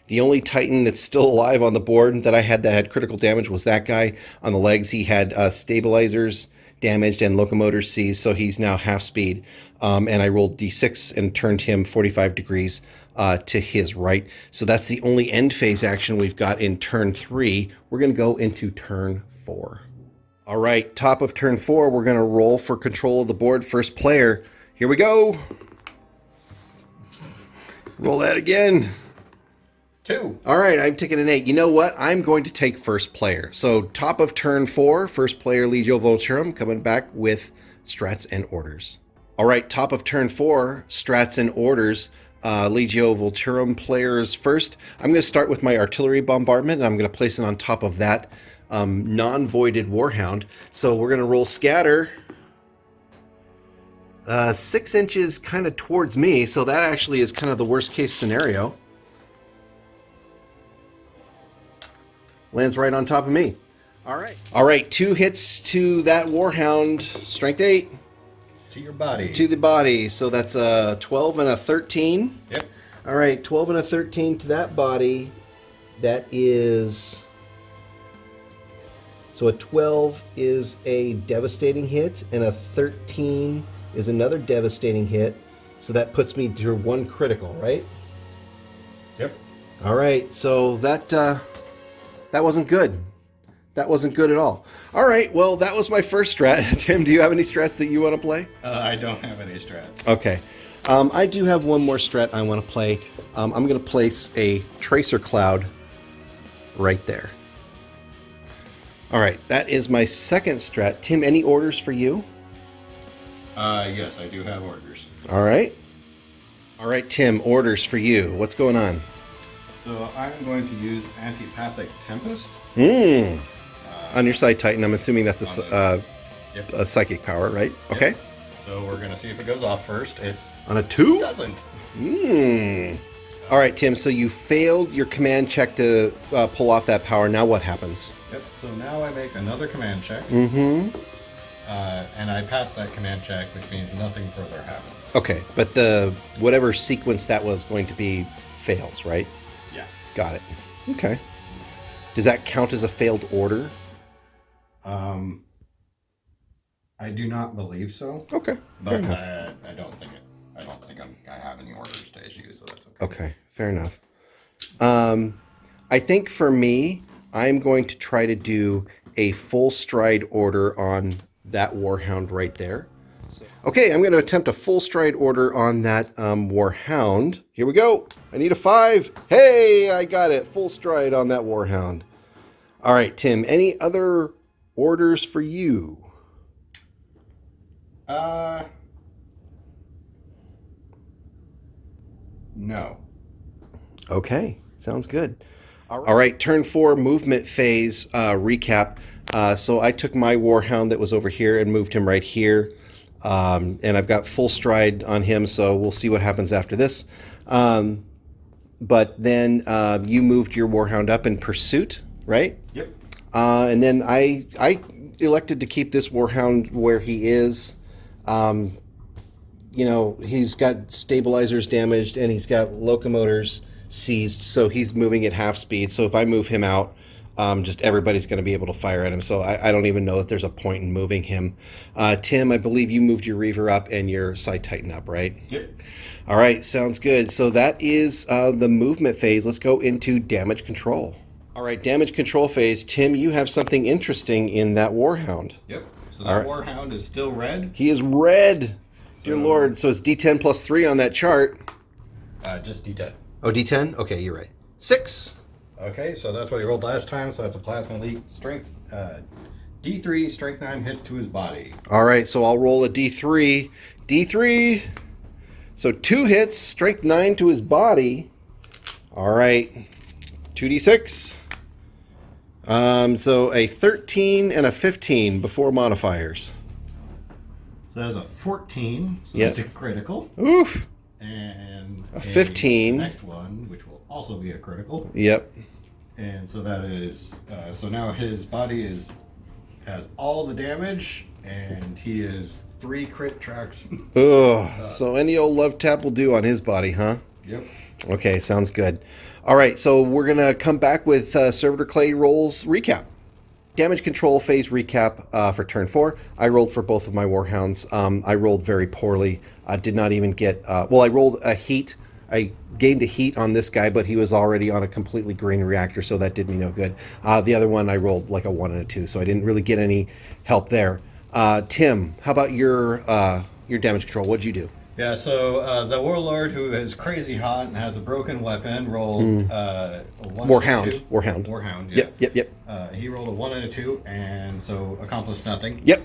The only Titan that's still alive on the board that I had that had critical damage was that guy. On the legs, he had stabilizers damaged and locomotor seized, so he's now half speed. And I rolled D6 and turned him 45 degrees to his right. So that's the only end phase action we've got in turn 3. We're going to go into turn 4. All right, top of turn 4, we're going to roll for control of the board. First player. Here we go. Roll that again. 2. All right, I'm taking an 8. You know what? I'm going to take first player. So top of turn 4, first player Legio Vulturum coming back with strats and orders. All right, top of turn 4, strats and orders. Legio Vulturum players first. I'm going to start with my artillery bombardment, and I'm going to place it on top of that non-voided Warhound. So we're going to roll scatter. 6 inches kind of towards me, so that actually is kind of the worst case scenario. Lands right on top of me. All right. All right, 2 hits to that Warhound. Strength 8. To your body. To the body. So that's a 12 and a 13. Yep. All right, 12 and a 13 to that body. That is... So a 12 is a devastating hit, and a 13 is another devastating hit. So that puts me to 1 critical, right? Yep. All right, so that That wasn't good. That wasn't good at all. All right, well, that was my first strat. Tim, do you have any strats that you want to play? I don't have any strats. Okay. I do have one more strat I want to play. I'm going to place a tracer cloud right there. All right, that is my second strat. Tim, any orders for you? Yes, I do have orders. All right. All right, Tim, orders for you. What's going on? So I'm going to use Antipathic Tempest. On your side, Titan, I'm assuming that's Yep. a psychic power, right? Yep. Okay. So we're going to see if it goes off first. It On a 2? doesn't. All right, Tim, so you failed your command check to pull off that power. Now what happens? Yep. So now I make another command check. Mm-hmm. And I pass that command check, which means nothing further happens. Okay, but the whatever sequence that was going to be fails, right? Yeah. Got it. Okay. Does that count as a failed order? I do not believe so. Okay. But Fair enough. I don't think I have any orders to issue, so that's okay. Okay, fair enough. I think for me, I'm going to try to do a full stride order on that Warhound right there. Okay, I'm going to attempt a full stride order on that Warhound. Here we go. I need a 5. Hey, I got it. Full stride on that Warhound. All right, Tim, any other orders for you? No. Okay, sounds good. All right, turn 4 movement phase recap. So I took my Warhound that was over here and moved him right here. And I've got full stride on him, so we'll see what happens after this. But then you moved your Warhound up in pursuit, right? Yep. And then I elected to keep this Warhound where he is. You know, he's got stabilizers damaged and he's got locomotors seized, so he's moving at half speed. So if I move him out, just everybody's going to be able to fire at him. So I don't even know that there's a point in moving him. Tim, I believe you moved your Reaver up and your Side Titan up, right? Yep. All right, sounds good. So that is the movement phase. Let's go into damage control. All right, damage control phase. Tim, you have something interesting in that Warhound. Yep. So that Warhound is still red. He is red. Dear Lord. So it's D10 plus 3 on that chart. Just D10. Oh, D10? Okay, you're right. 6. Okay, so that's what he rolled last time. So that's a plasma leak. Strength D3, strength 9 hits to his body. All right, so I'll roll a D3. D3. So 2 hits, strength 9 to his body. All right. 2d6. So a 13 and a 15 before modifiers. So that's a 14. So Yep. that's a critical. Oof. And A 15. Next one, which will also be a critical. Yep. And so that is so now his body has all the damage, and he is 3 crit tracks. Ugh. So any old love tap will do on his body, huh? Yep. Okay, sounds good. All right, so we're going to come back with Servitor Clay rolls recap. Damage control phase recap for turn 4. I rolled for both of my Warhounds. I rolled very poorly. I did not even get... I rolled a heat. I gained a heat on this guy, but he was already on a completely green reactor, so that did me no good. The other one, I rolled like a 1 and a 2, so I didn't really get any help there. Tim, how about your damage control? What'd you do? Yeah, so the Warlord, who is crazy hot and has a broken weapon, rolled a 1 Warhound. and a 2. Warhound. Warhound, yeah. Yep. He rolled a 1 and a 2, and so accomplished nothing. Yep.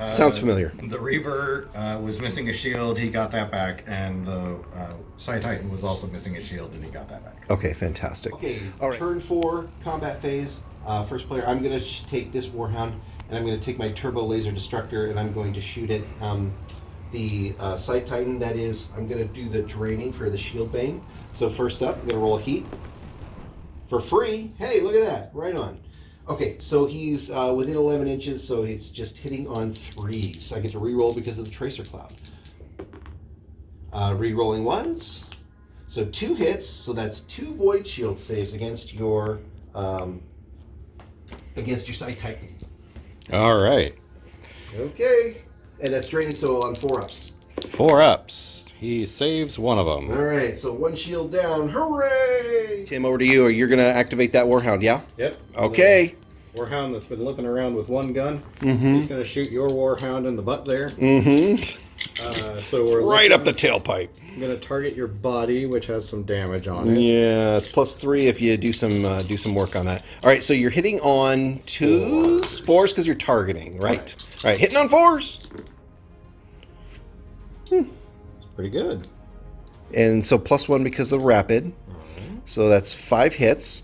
Sounds familiar. The Reaver was missing a shield. He got that back, and the Side Titan was also missing a shield, and he got that back. Okay, fantastic. Okay, all right. Turn 4, combat phase. First player, I'm going to take this Warhound, and I'm going to take my Turbo Laser Destructor, and I'm going to shoot at the Side Titan. That is, I'm going to do the draining for the Shield Bane. So first up, I'm going to roll a heat. For free. Hey, look at that. Right on. Okay, so he's within 11 inches, so it's just hitting on 3s. I get to re-roll because of the Tracer Cloud. Re-rolling ones. So 2 hits, so that's 2 Void Shield saves against your Side Titan. All right. Okay. And that's draining, so on 4 ups. 4 ups. He saves one of them. All right, so one shield down. Hooray! Tim, over to you. You're going to activate that Warhound, yeah? Yep. Okay. Warhound that's been limping around with one gun. Mm-hmm. He's going to shoot your Warhound in the butt there. Mm-hmm. So we're Right up the tailpipe. I'm going to target your body, which has some damage on it. Yeah, it's +3 if you do some work on that. All right, so you're hitting on 2s, 4s because you're targeting, right? All right, hitting on 4s. It's pretty good. And so +1 because of the rapid. So that's 5 hits.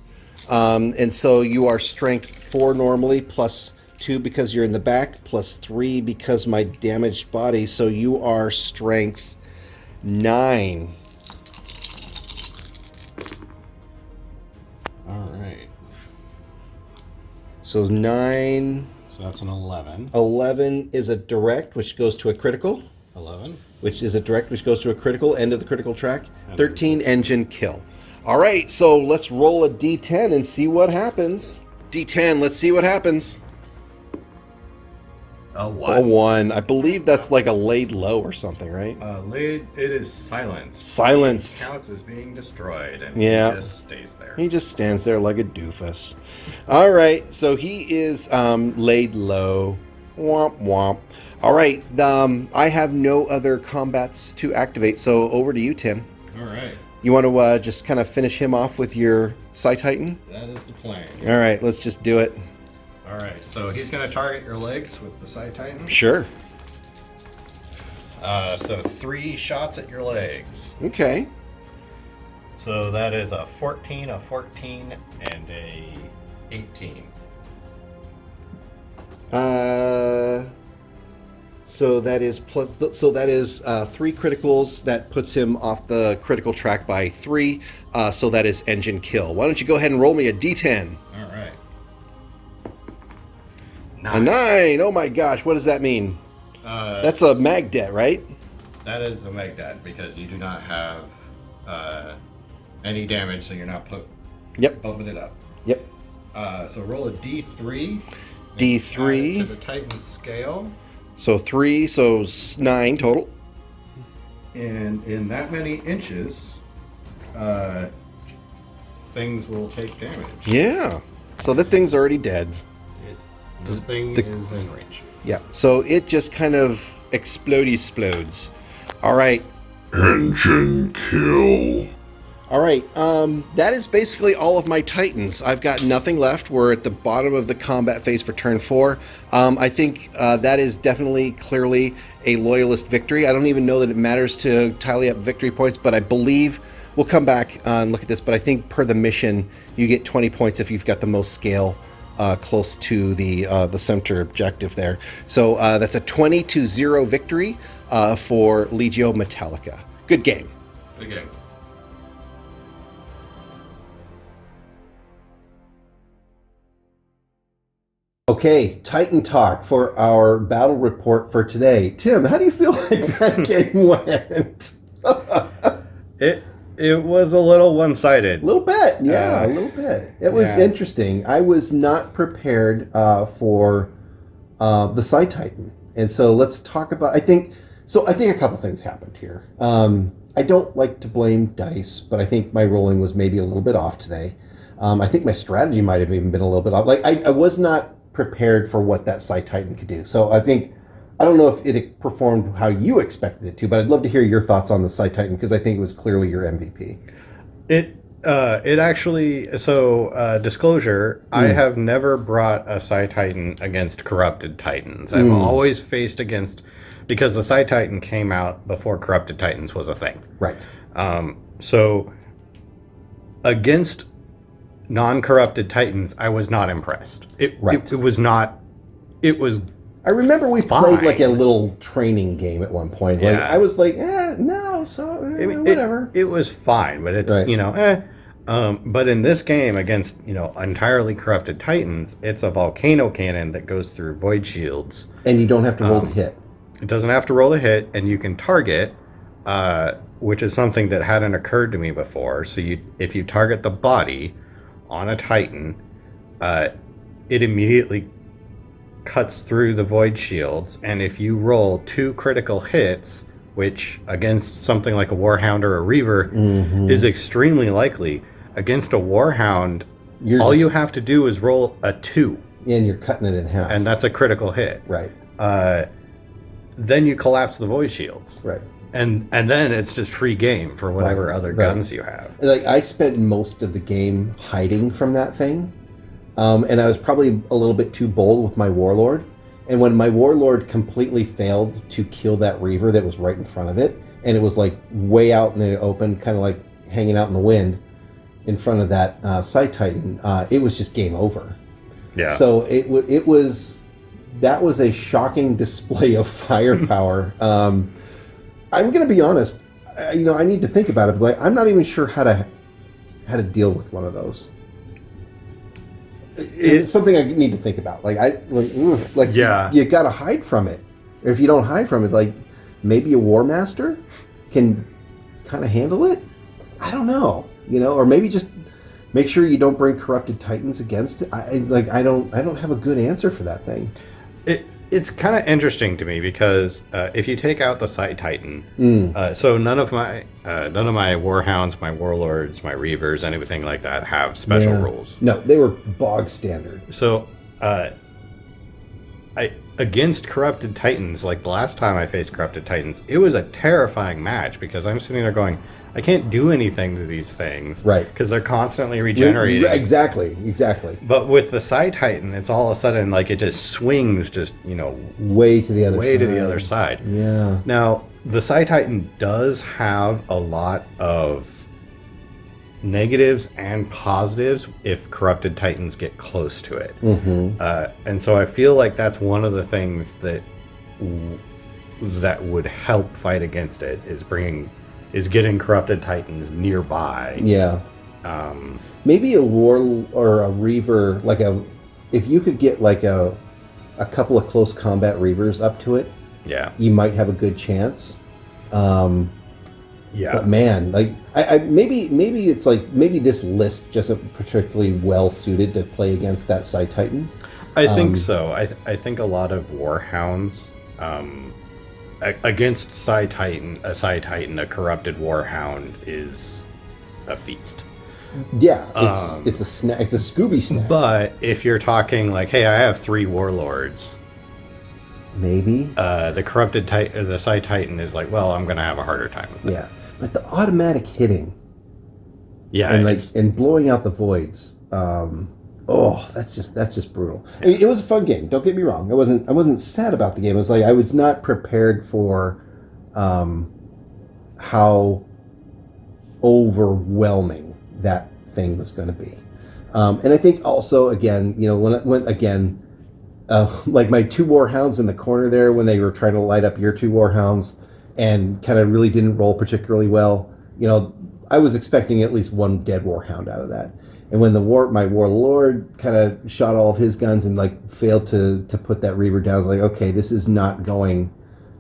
And so you are strength 4 normally, +2 because you're in the back, +3 because my damaged body. So you are strength 9. All right. So 9. So that's an 11. 11 is a direct, which goes to a critical. 11. Which is a direct, which goes to a critical, end of the critical track. 13, engine kill. All right, so let's roll a d10 and see what happens. D10, let's see what happens. A 1. A 1. I believe that's like a laid low or something, right? It is silenced. Silenced. Counts as being destroyed, and Yeah. he just stays there. He just stands there like a doofus. All right, so he is laid low. Womp womp. All right, I have no other combats to activate, so over to you, Tim. All right. You want to just kind of finish him off with your Psi Titan? That is the plan. All right, let's just do it. All right. So he's going to target your legs with the Psi Titan. Sure. So 3 shots at your legs. Okay. So that is a 14, a 14, and a 18. So that is 3 criticals. That puts him off the critical track by 3. So that is engine kill. Why don't you go ahead and roll me a d10? All right. A 9. Oh my gosh, what does that mean? That's a magdet, right? That is a magdat because you do not have any damage, so you're not bumping it up. Yep. So roll a d3. D3. To the Titan scale. So 3, so 9 total. And in that many inches, things will take damage. Yeah. So the thing's already dead. The thing is in range. Yeah. So it just kind of explodes. All right. Engine kill. All right. That is basically all of my Titans. I've got nothing left. We're at the bottom of the combat phase for turn 4. I think that is definitely, clearly a Loyalist victory. I don't even know that it matters to tally up victory points, but I believe we'll come back and look at this. But I think per the mission, you get 20 points if you've got the most scale close to the center objective there. So that's a 20-0 victory for Legio Metalica. Good game. Good game. Okay, Titan Talk for our battle report for today. Tim, how do you feel like that game went? It was a little one-sided. A little bit, yeah, a little bit. It was interesting. I was not prepared for the Psi Titan, and so let's talk about. I think a couple things happened here. I don't like to blame dice, but I think my rolling was maybe a little bit off today. I think my strategy might have even been a little bit off. Like I was not prepared for what that Psi Titan could do. So I don't know if it performed how you expected it to, but I'd love to hear your thoughts on the Psi Titan because I think it was clearly your MVP. It actually, disclosure, I have never brought a Psi Titan against Corrupted Titans. I've always faced against, because the Psi Titan came out before Corrupted Titans was a thing. Right. So against non-corrupted Titans, I was not impressed. It was not. It was. I remember we played like a little training game at one point. Like, I was like, no, so whatever. It was fine, but it's but in this game against entirely corrupted Titans, it's a volcano cannon that goes through void shields, and you don't have to roll to hit. It doesn't have to roll to hit, and you can target, which is something that hadn't occurred to me before. So if you target the body on a Titan, it immediately cuts through the void shields, and if you roll 2 critical hits which against something like a Warhound or a Reaver is extremely likely. Against a Warhound, all you have to do is roll a 2. And you're cutting it in half. And that's a critical hit. Right. Then you collapse the void shields. Right. And then it's just free game for whatever other guns you have. Like, I spent most of the game hiding from that thing. And I was probably a little bit too bold with my Warlord. And when my Warlord completely failed to kill that Reaver that was right in front of it, and it was like way out in the open, kind of like hanging out in the wind in front of that Side Titan, it was just game over. Yeah. So that was a shocking display of firepower. I'm going to be honest. I need to think about it. Like, I'm not even sure how to deal with one of those. It's something I need to think about. You got to hide from it. Or if you don't hide from it, like maybe a War Master can kind of handle it. I don't know. Or maybe just make sure you don't bring corrupted titans against it. I don't have a good answer for that thing. It's kind of interesting to me because if you take out the Side Titan, so none of my Warhounds, my Warlords, my Reavers, anything like that have special rules. No, they were bog standard. So against corrupted titans, like the last time I faced corrupted titans, it was a terrifying match because I'm sitting there going, I can't do anything to these things. Right. Because they're constantly regenerating. Exactly. But with the Side Titan, it's all of a sudden like it just swings way to the other side. Yeah. Now, the Side Titan does have a lot of negatives and positives if corrupted titans get close to it. And so I feel like that's one of the things that would help fight against it is getting corrupted titans nearby. Yeah. Maybe a War or a Reaver, if you could get like a couple of close combat Reavers up to it, you might have a good chance. But man, like maybe it's like maybe this list just isn't particularly well suited to play against that Side Titan. I think so. I think a lot of Warhounds against a Side Titan, a corrupted Warhound is a feast. Yeah, it's a snack. It's a Scooby snack. But if you're talking like, hey, I have 3 Warlords, maybe the corrupted the Side Titan is like, well, I'm gonna have a harder time with it. Yeah, but the automatic hitting, and and blowing out the voids. That's just brutal. I mean, it was a fun game. Don't get me wrong. I wasn't sad about the game. It was like I was not prepared for how overwhelming that thing was going to be. And I think also, again, like my 2 Warhounds in the corner there when they were trying to light up your 2 Warhounds and kind of really didn't roll particularly well. I was expecting at least 1 dead Warhound out of that. And when my Warlord kind of shot all of his guns and like failed to put that Reaver down, I was like, okay, this is not going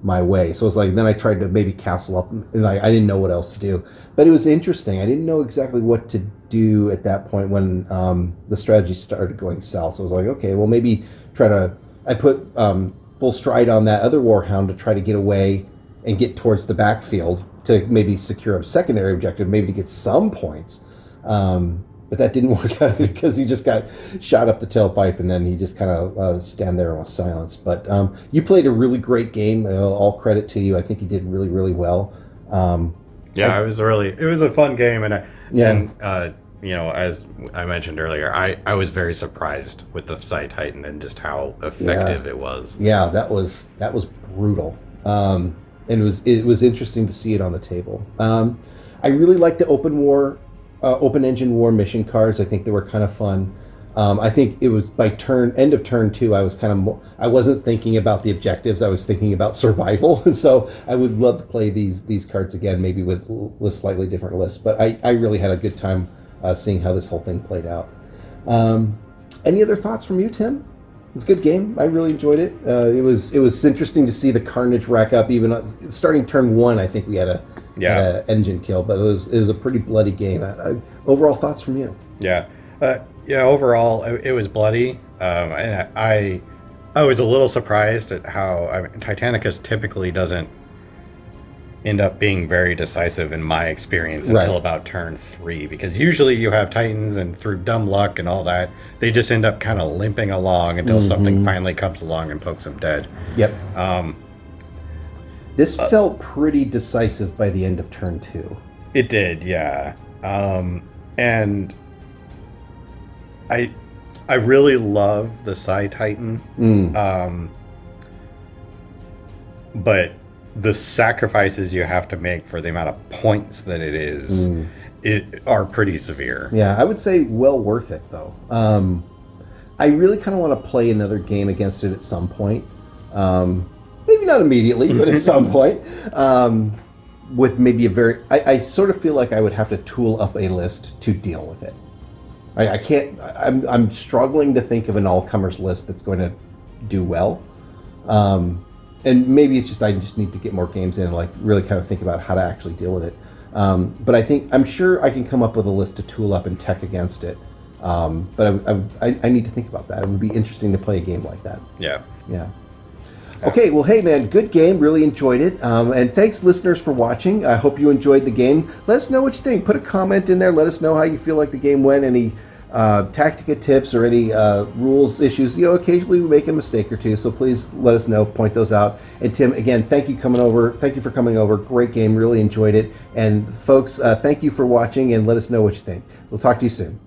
my way. So it's like, then I tried to maybe castle up and I didn't know what else to do. But it was interesting. I didn't know exactly what to do at that point when the strategy started going south. So I was like, okay, well maybe I put full stride on that other Warhound to try to get away and get towards the backfield to maybe secure a secondary objective, maybe to get some points. But that didn't work out because he just got shot up the tailpipe and then he just kind of stand there and was silenced. But you played a really great game. All credit to you. I think you did really, really well. It was a fun game. And as I mentioned earlier, I was very surprised with the Side Titan and just how effective it was. Yeah, that was brutal. And it was interesting to see it on the table. I really liked the open engine war mission cards. I think they were kind of fun. I think it was by end of turn 2, I was I wasn't thinking about the objectives. I was thinking about survival. And so I would love to play these cards again, maybe with slightly different lists. But I really had a good time seeing how this whole thing played out. Any other thoughts from you, Tim? It was a good game. I really enjoyed it. It was interesting to see the carnage rack up. Even starting turn 1, I think we had a engine kill, but it was a pretty bloody game. Overall thoughts from you? Overall it was bloody. And I was a little surprised at how Titanicus typically doesn't end up being very decisive in my experience until about turn 3, because usually you have Titans and through dumb luck and all that, they just end up kind of limping along until something finally comes along and pokes them dead. Yep. This felt pretty decisive by the end of turn 2. It did, yeah. And I really love the Psi Titan. But the sacrifices you have to make for the amount of points that it is are pretty severe. Yeah, I would say well worth it, though. I really kind of want to play another game against it at some point. Maybe not immediately, but at some point. With maybe a very... I sort of feel like I would have to tool up a list to deal with it. I can't... I'm struggling to think of an all-comers list that's going to do well. And maybe it's just I just need to get more games in, like really kind of think about how to actually deal with it. But I'm sure I can come up with a list to tool up and tech against it. But I need to think about that. It would be interesting to play a game like that. Yeah. Okay, well, hey, man, good game. Really enjoyed it. And thanks, listeners, for watching. I hope you enjoyed the game. Let us know what you think. Put a comment in there. Let us know how you feel like the game went. Any tactica tips or any rules issues. Occasionally we make a mistake or two, so please let us know, point those out. And Tim, again, thank you for coming over. Great game, really enjoyed it. And folks, thank you for watching, and let us know what you think. We'll talk to you soon.